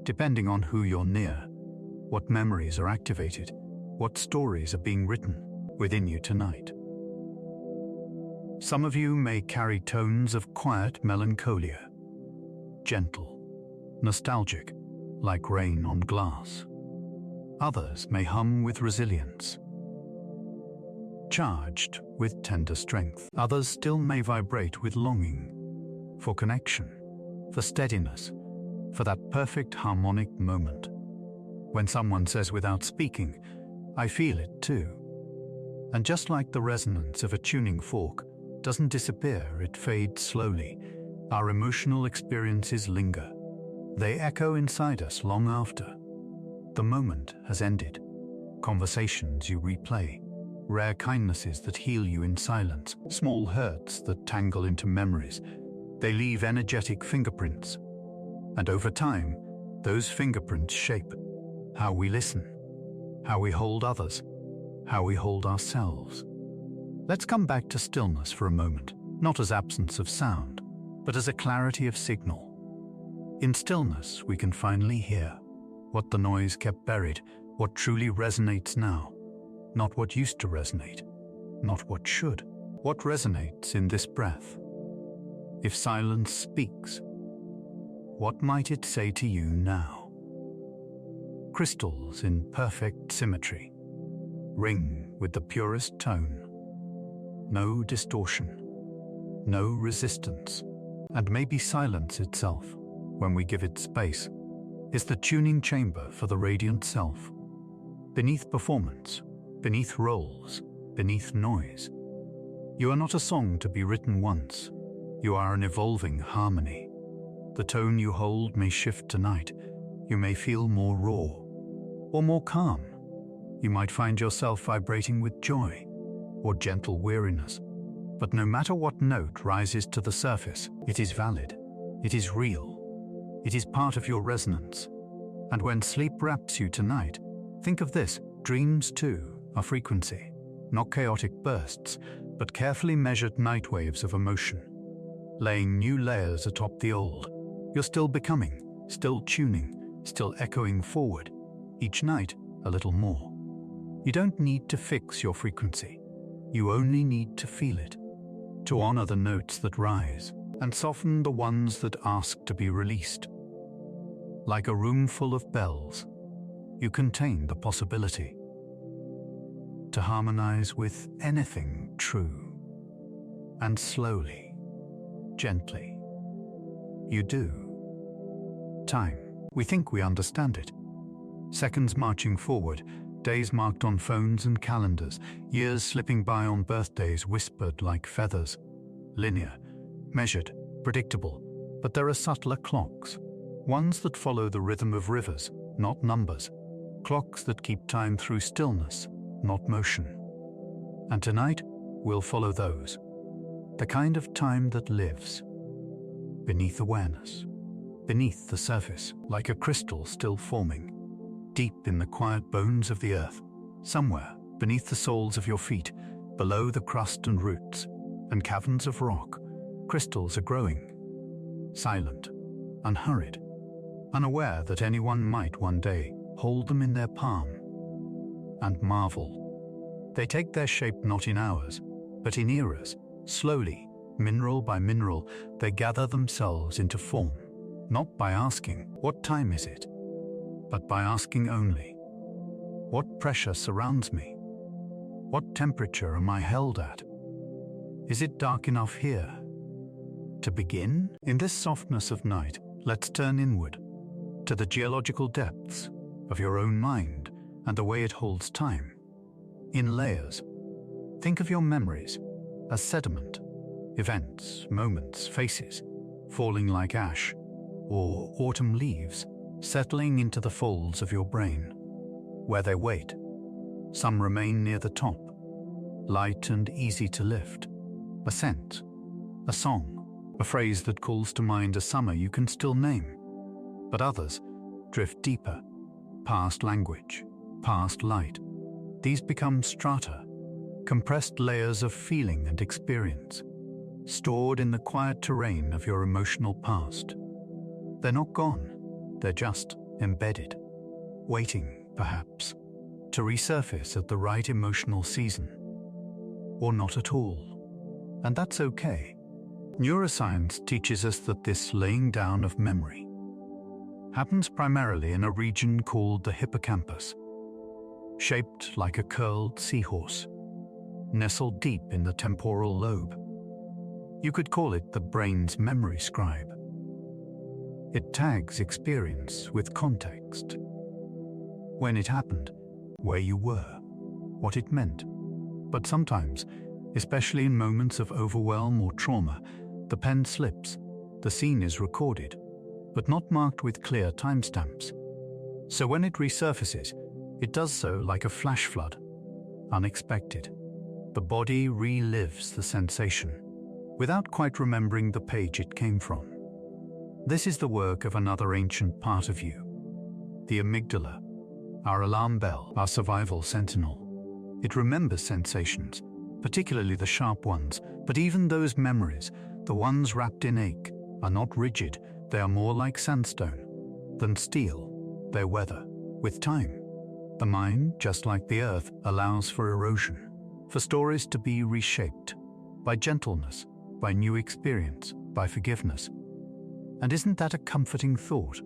depending on who you're near, what memories are activated, what stories are being written within you tonight. Some of you may carry tones of quiet melancholia, gentle, nostalgic, like rain on glass. Others may hum with resilience, charged with tender strength. Others still may vibrate with longing for connection, for steadiness, for that perfect harmonic moment. When someone says without speaking, "I feel it too." And just like the resonance of a tuning fork doesn't disappear, it fades slowly. Our emotional experiences linger. They echo inside us long after the moment has ended. Conversations you replay, rare kindnesses that heal you in silence, small hurts that tangle into memories. They leave energetic fingerprints. And over time, those fingerprints shape how we listen, how we hold others, how we hold ourselves. Let's come back to stillness for a moment, not as absence of sound, but as a clarity of signal. In stillness, we can finally hear what the noise kept buried, what truly resonates now, not what used to resonate, not what should, what resonates in this breath. If silence speaks, what might it say to you now? Crystals in perfect symmetry ring with the purest tone. No distortion, no resistance, and maybe silence itself, when we give it space, is the tuning chamber for the radiant self. Beneath performance, beneath roles, beneath noise, you are not a song to be written once. You are an evolving harmony. The tone you hold may shift tonight. You may feel more raw or more calm. You might find yourself vibrating with joy or gentle weariness. But no matter what note rises to the surface, it is valid, it is real, it is part of your resonance. And when sleep wraps you tonight, think of this: dreams too are frequency, not chaotic bursts, but carefully measured night waves of emotion, laying new layers atop the old. You're still becoming, still tuning, still echoing forward, each night a little more. You don't need to fix your frequency. You only need to feel it, to honor the notes that rise and soften the ones that ask to be released. Like a room full of bells, you contain the possibility to harmonize with anything true. And slowly, gently, you do. Time. We think we understand it. Seconds marching forward, days marked on phones and calendars, years slipping by on birthdays whispered like feathers. Linear, measured, predictable, but there are subtler clocks. Ones that follow the rhythm of rivers, not numbers. Clocks that keep time through stillness, not motion. And tonight, we'll follow those. The kind of time that lives beneath awareness, beneath the surface, like a crystal still forming, deep in the quiet bones of the earth, somewhere beneath the soles of your feet, below the crust and roots and caverns of rock. Crystals are growing, silent, unhurried, unaware that anyone might one day hold them in their palm and marvel. They take their shape not in hours, but in eras. Slowly, mineral by mineral, they gather themselves into form, not by asking, "What time is it?" but by asking only, "What pressure surrounds me? What temperature am I held at? Is it dark enough here?" To begin, in this softness of night, let's turn inward, to the geological depths of your own mind and the way it holds time. In layers. Think of your memories as sediment, events, moments, faces, falling like ash, or autumn leaves, settling into the folds of your brain, where they wait. Some remain near the top, light and easy to lift. A scent, a song, a phrase that calls to mind a summer you can still name. But others drift deeper, past language, past light. These become strata, compressed layers of feeling and experience, stored in the quiet terrain of your emotional past. They're not gone, they're just embedded, waiting, perhaps, to resurface at the right emotional season. Or not at all. And that's okay. Neuroscience teaches us that this laying down of memory happens primarily in a region called the hippocampus, shaped like a curled seahorse, nestled deep in the temporal lobe. You could call it the brain's memory scribe. It tags experience with context. When it happened, where you were, what it meant. But sometimes, especially in moments of overwhelm or trauma, the pen slips, the scene is recorded, but not marked with clear timestamps. So when it resurfaces, it does so like a flash flood, unexpected. The body relives the sensation, without quite remembering the page it came from. This is the work of another ancient part of you, the amygdala, our alarm bell, our survival sentinel. It remembers sensations, particularly the sharp ones, but even those memories, the ones wrapped in ache, are not rigid. They are more like sandstone than steel. They weather with time. The mind, just like the earth, allows for erosion, for stories to be reshaped by gentleness, by new experience, by forgiveness. And isn't that a comforting thought?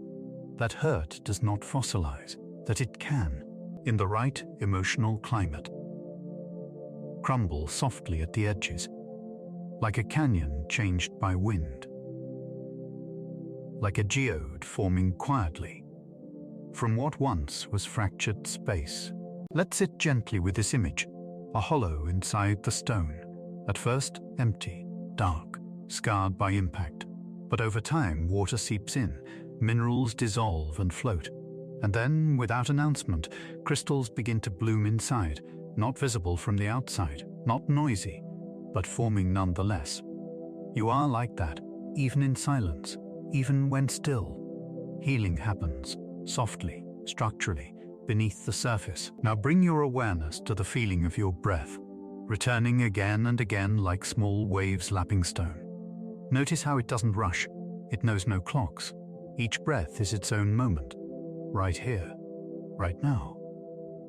That hurt does not fossilize, that it can, in the right emotional climate, crumble softly at the edges, like a canyon changed by wind, like a geode forming quietly from what once was fractured space. Let's sit gently with this image, a hollow inside the stone, at first empty, dark, scarred by impact. But over time, water seeps in, minerals dissolve and float, and then, without announcement, crystals begin to bloom inside, not visible from the outside, not noisy, but forming nonetheless. You are like that, even in silence, even when still. Healing happens, softly, structurally, beneath the surface. Now bring your awareness to the feeling of your breath, returning again and again like small waves lapping stone. Notice how it doesn't rush. It knows no clocks. Each breath is its own moment. Right here, right now.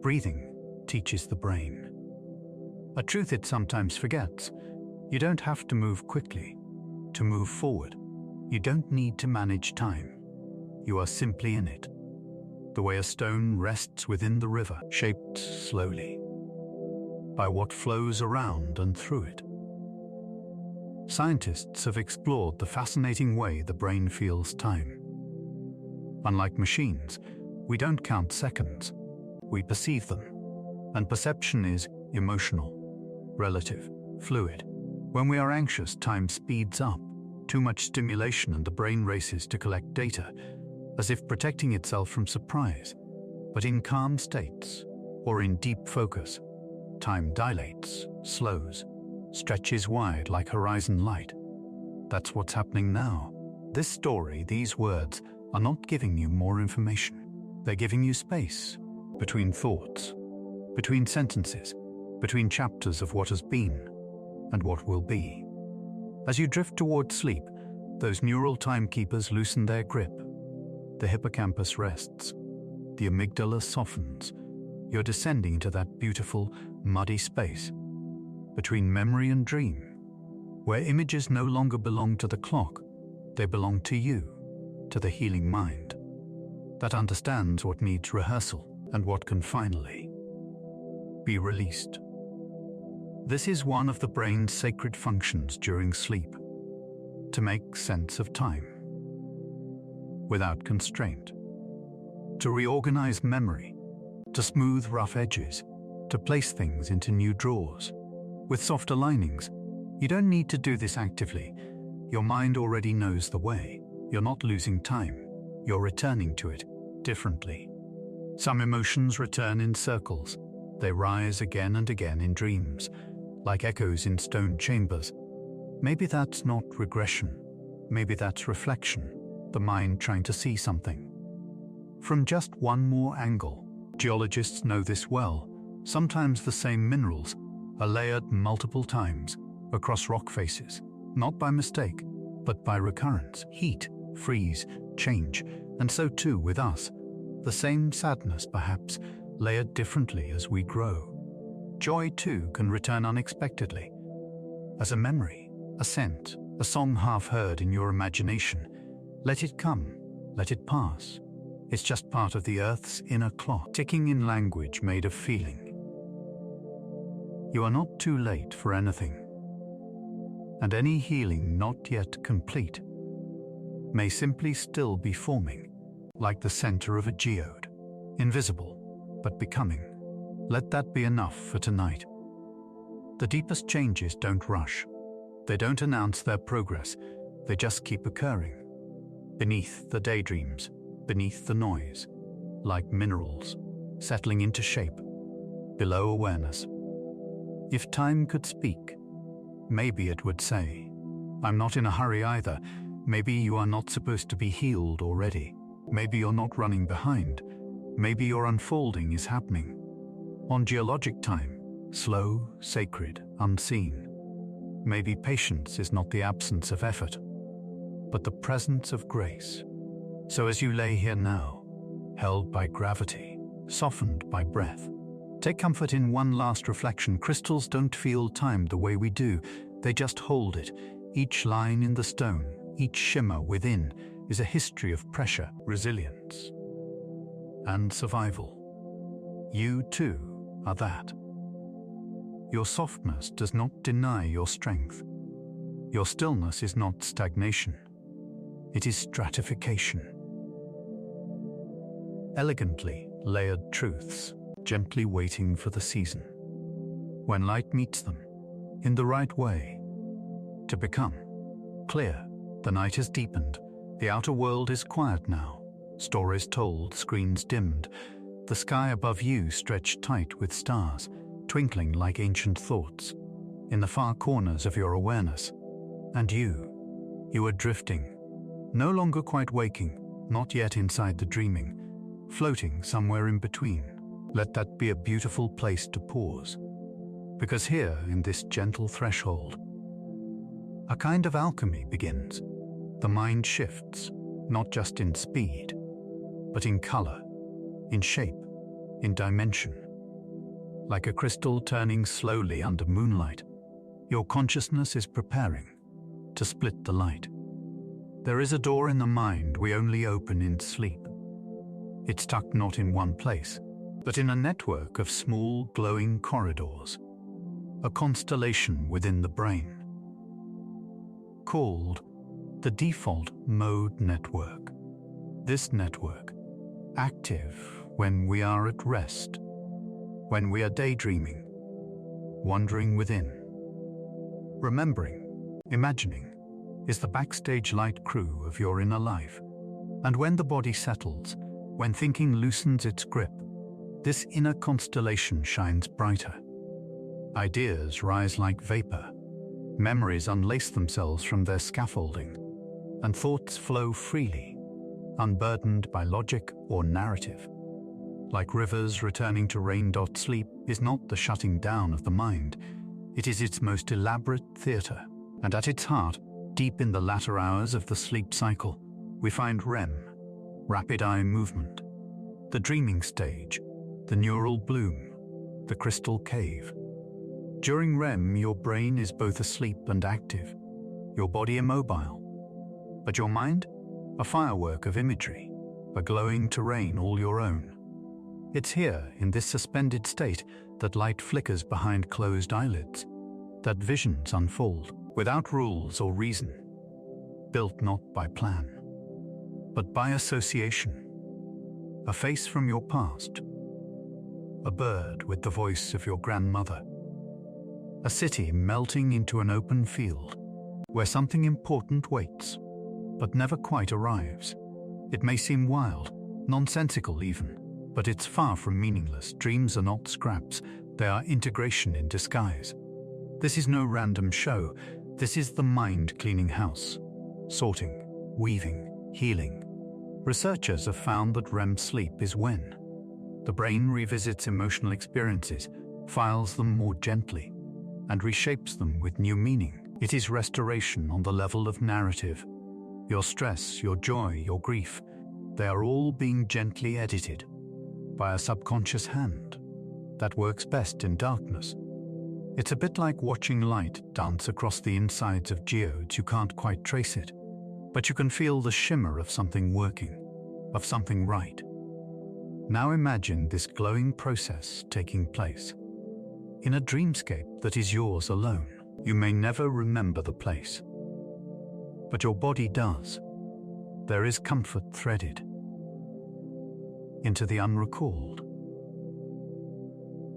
Breathing teaches the brain. A truth it sometimes forgets. You don't have to move quickly. To move forward, you don't need to manage time. You are simply in it. The way a stone rests within the river, shaped slowly by what flows around and through it. Scientists have explored the fascinating way the brain feels time. Unlike machines, we don't count seconds, we perceive them. And perception is emotional, relative, fluid. When we are anxious, time speeds up. Too much stimulation and the brain races to collect data, as if protecting itself from surprise. But in calm states, or in deep focus, time dilates, slows, stretches wide like horizon light. That's what's happening now. This story, these words, are not giving you more information. They're giving you space between thoughts, between sentences, between chapters of what has been and what will be. As you drift toward sleep, those neural timekeepers loosen their grip. The hippocampus rests. The amygdala softens. You're descending into that beautiful, muddy space between memory and dream, where images no longer belong to the clock, they belong to you, to the healing mind that understands what needs rehearsal and what can finally be released. This is one of the brain's sacred functions during sleep, to make sense of time without constraint, to reorganize memory, to smooth rough edges, to place things into new drawers with softer linings. You don't need to do this actively. Your mind already knows the way. You're not losing time. You're returning to it differently. Some emotions return in circles. They rise again and again in dreams, like echoes in stone chambers. Maybe that's not regression. Maybe that's reflection, the mind trying to see something from just one more angle. Geologists know this well. Sometimes the same minerals are layered multiple times across rock faces, not by mistake, but by recurrence, heat, freeze, change, and so too with us. The same sadness, perhaps, layered differently as we grow. Joy, too, can return unexpectedly, as a memory, a scent, a song half heard in your imagination. Let it come, let it pass. It's just part of the Earth's inner clock, ticking in language made of feeling. You are not too late for anything, and any healing not yet complete may simply still be forming, like the center of a geode, invisible but becoming. Let that be enough for tonight. The deepest changes don't rush. They don't announce their progress. They just keep occurring. Beneath the daydreams, beneath the noise, like minerals, settling into shape, below awareness. If time could speak, maybe it would say, I'm not in a hurry either. Maybe you are not supposed to be healed already. Maybe you're not running behind. Maybe your unfolding is happening. On geologic time, slow, sacred, unseen. Maybe patience is not the absence of effort, but the presence of grace. So as you lay here now, held by gravity, softened by breath, take comfort in one last reflection. Crystals don't feel time the way we do. They just hold it. Each line in the stone, each shimmer within, is a history of pressure, resilience, and survival. You, too, are that. Your softness does not deny your strength. Your stillness is not stagnation. It is stratification. Elegantly layered truths, gently waiting for the season, when light meets them, in the right way, to become clear. The night has deepened. The outer world is quiet now. Stories told, screens dimmed. The sky above you stretched tight with stars, twinkling like ancient thoughts. in the far corners of your awareness. And you are drifting, no longer quite waking, not yet inside the dreaming, floating somewhere in between. Let that be a beautiful place to pause, because here, in this gentle threshold, a kind of alchemy begins. The mind shifts, not just in speed, but in color, in shape, in dimension. Like a crystal turning slowly under moonlight, your consciousness is preparing to split the light. There is a door in the mind we only open in sleep. It's tucked not in one place, but in a network of small glowing corridors, a constellation within the brain, called the default mode network. This network, active when we are at rest, when we are daydreaming, wandering within, remembering, imagining, is the backstage light crew of your inner life. And when the body settles, when thinking loosens its grip, this inner constellation shines brighter. Ideas rise like vapor, memories unlace themselves from their scaffolding, and thoughts flow freely, unburdened by logic or narrative. Like rivers returning to rain. Sleep is not the shutting down of the mind, it is its most elaborate theater. And at its heart, deep in the latter hours of the sleep cycle, we find REM, rapid eye movement, the dreaming stage, the neural bloom, the crystal cave. During REM, your brain is both asleep and active, your body immobile, but your mind, a firework of imagery, a glowing terrain all your own. It's here, in this suspended state, that light flickers behind closed eyelids, that visions unfold, without rules or reason, built not by plan, but by association. A face from your past, a bird with the voice of your grandmother, a city melting into an open field where something important waits, but never quite arrives. It may seem wild, nonsensical even, but it's far from meaningless. Dreams are not scraps, they are integration in disguise. This is no random show, this is the mind cleaning house, sorting, weaving, healing. Researchers have found that REM sleep is when the brain revisits emotional experiences, files them more gently, and reshapes them with new meaning. It is restoration on the level of narrative. Your stress, your joy, your grief, they are all being gently edited by a subconscious hand that works best in darkness. It's a bit like watching light dance across the insides of geodes. You can't quite trace it, but you can feel the shimmer of something working, of something right. Now imagine this glowing process taking place in a dreamscape that is yours alone. You may never remember the place, but your body does. There is comfort threaded into the unrecalled.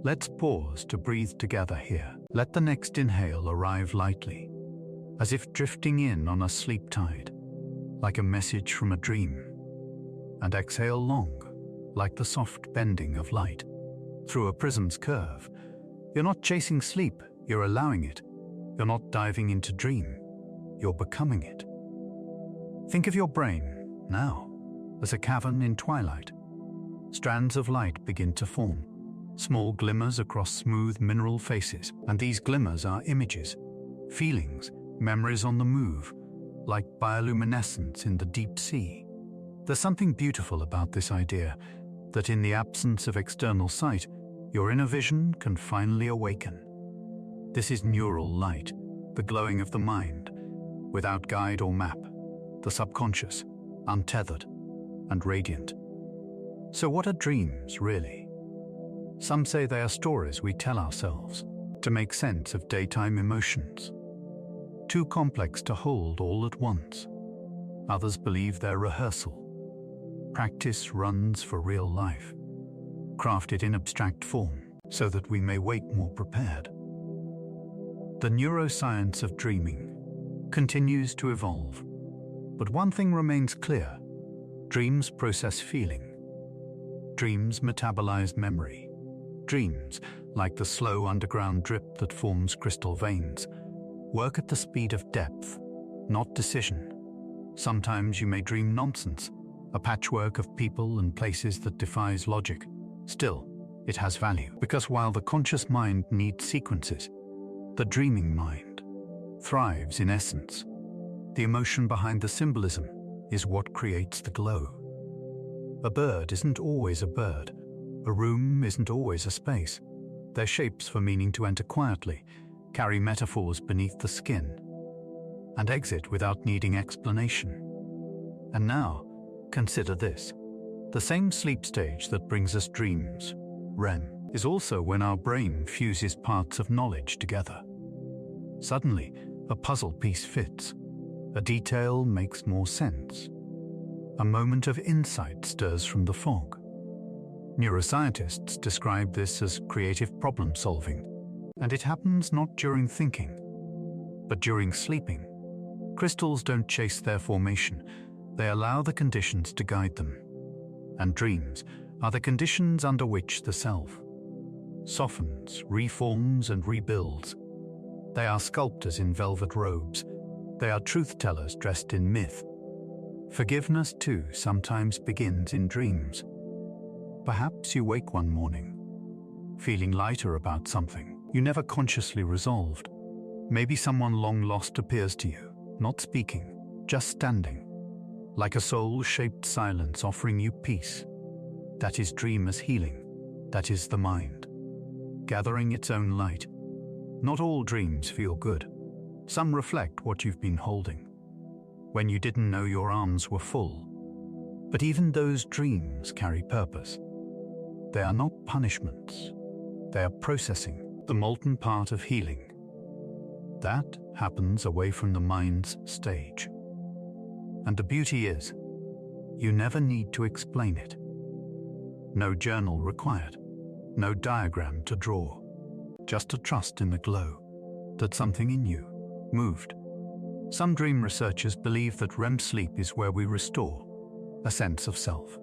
Let's pause to breathe together here. Let the next inhale arrive lightly, as if drifting in on a sleep tide, like a message from a dream, and exhale long, like the soft bending of light through a prism's curve. You're not chasing sleep, you're allowing it. You're not diving into dream, you're becoming it. Think of your brain, now, as a cavern in twilight. Strands of light begin to form, small glimmers across smooth mineral faces, and these glimmers are images, feelings, memories on the move, like bioluminescence in the deep sea. There's something beautiful about this idea, that in the absence of external sight, your inner vision can finally awaken. This is neural light, the glowing of the mind, without guide or map, the subconscious, untethered and radiant. So what are dreams, really? Some say they are stories we tell ourselves to make sense of daytime emotions, too complex to hold all at once. Others believe they're rehearsal. Practice runs for real life, crafted in abstract form so that we may wake more prepared. The neuroscience of dreaming continues to evolve, but one thing remains clear: dreams process feeling. Dreams metabolize memory. Dreams, like the slow underground drip that forms crystal veins, work at the speed of depth, not decision. Sometimes you may dream nonsense, a patchwork of people and places that defies logic. Still, it has value, because while the conscious mind needs sequences, the dreaming mind thrives in essence. The emotion behind the symbolism is what creates the glow. A bird isn't always a bird. A room isn't always a space. They're shapes for meaning to enter quietly, carry metaphors beneath the skin, and exit without needing explanation. And now, consider this. The same sleep stage that brings us dreams, REM, is also when our brain fuses parts of knowledge together. Suddenly, a puzzle piece fits. A detail makes more sense. A moment of insight stirs from the fog. Neuroscientists describe this as creative problem solving, and it happens not during thinking, but during sleeping. Crystals don't chase their formation, they allow the conditions to guide them. And dreams are the conditions under which the self softens, reforms, and rebuilds. They are sculptors in velvet robes. They are truth-tellers dressed in myth. Forgiveness, too, sometimes begins in dreams. Perhaps you wake one morning, feeling lighter about something you never consciously resolved. Maybe someone long lost appears to you, not speaking, just standing, like a soul-shaped silence offering you peace. That is dream as healing. That is the mind, gathering its own light. Not all dreams feel good. Some reflect what you've been holding, when you didn't know your arms were full. But even those dreams carry purpose. They are not punishments. They are processing, the molten part of healing. That happens away from the mind's stage. And the beauty is, you never need to explain it. No journal required, no diagram to draw, just a trust in the glow that something in you moved. Some dream researchers believe that REM sleep is where we restore a sense of self.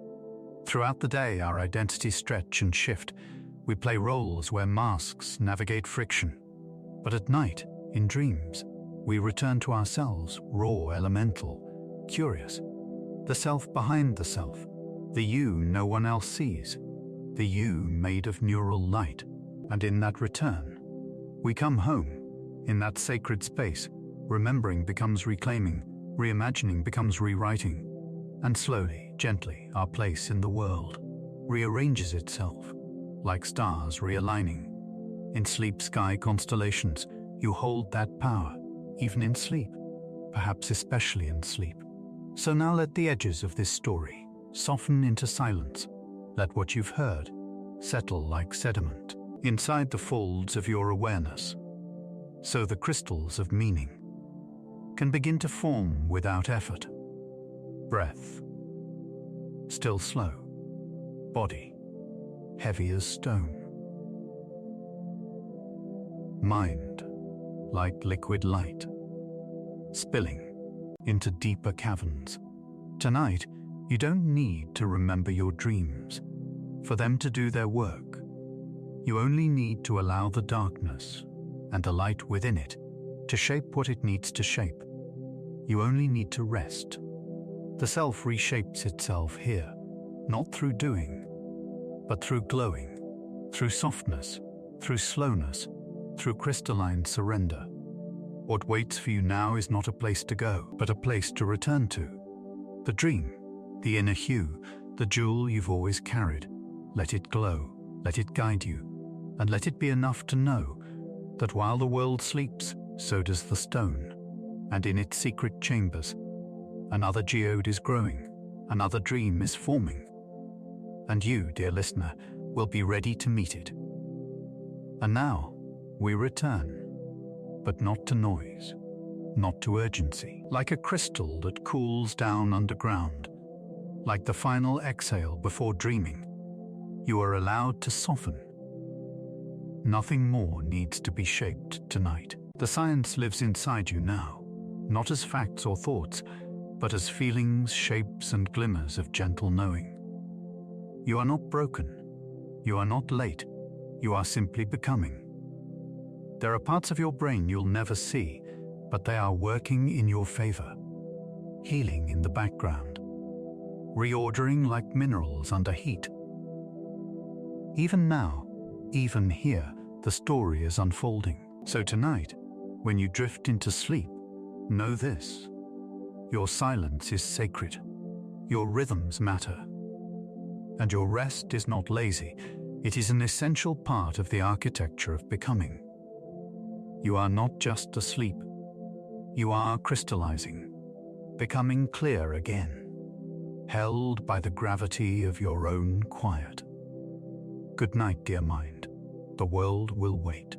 Throughout the day, our identities stretch and shift. We play roles, wear masks, navigate friction. But at night, in dreams, we return to ourselves, raw, elemental, curious. The self behind the self, the you no one else sees, the you made of neural light. And in that return, we come home, in that sacred space. Remembering becomes reclaiming, reimagining becomes rewriting, and slowly, gently, our place in the world rearranges itself, like stars realigning. In sleep sky constellations, you hold that power, even in sleep, perhaps especially in sleep. So now let the edges of this story soften into silence. Let what you've heard settle like sediment inside the folds of your awareness, so the crystals of meaning can begin to form without effort. Breath, still slow. Body, heavy as stone. Mind, like liquid light, spilling into deeper caverns. Tonight, you don't need to remember your dreams for them to do their work. You only need to allow the darkness and the light within it to shape what it needs to shape. You only need to rest. The self reshapes itself here, not through doing, but through glowing, through softness, through slowness, through crystalline surrender. What waits for you now is not a place to go, but a place to return to. The dream, the inner hue, the jewel you've always carried. Let it glow, let it guide you, and let it be enough to know that while the world sleeps, so does the stone. And in its secret chambers, another geode is growing, another dream is forming. And you, dear listener, will be ready to meet it. And now, we return, but not to noise, not to urgency. Like a crystal that cools down underground, like the final exhale before dreaming, you are allowed to soften. Nothing more needs to be shaped tonight. The science lives inside you now, not as facts or thoughts, but as feelings, shapes, and glimmers of gentle knowing. You are not broken. You are not late. You are simply becoming. There are parts of your brain you'll never see, but they are working in your favor, healing in the background, reordering like minerals under heat. Even now, even here, the story is unfolding. So tonight, when you drift into sleep, know this: your silence is sacred, your rhythms matter, and your rest is not lazy. It is an essential part of the architecture of becoming. You are not just asleep. You are crystallizing, becoming clear again, held by the gravity of your own quiet. Good night, dear mind. The world will wait.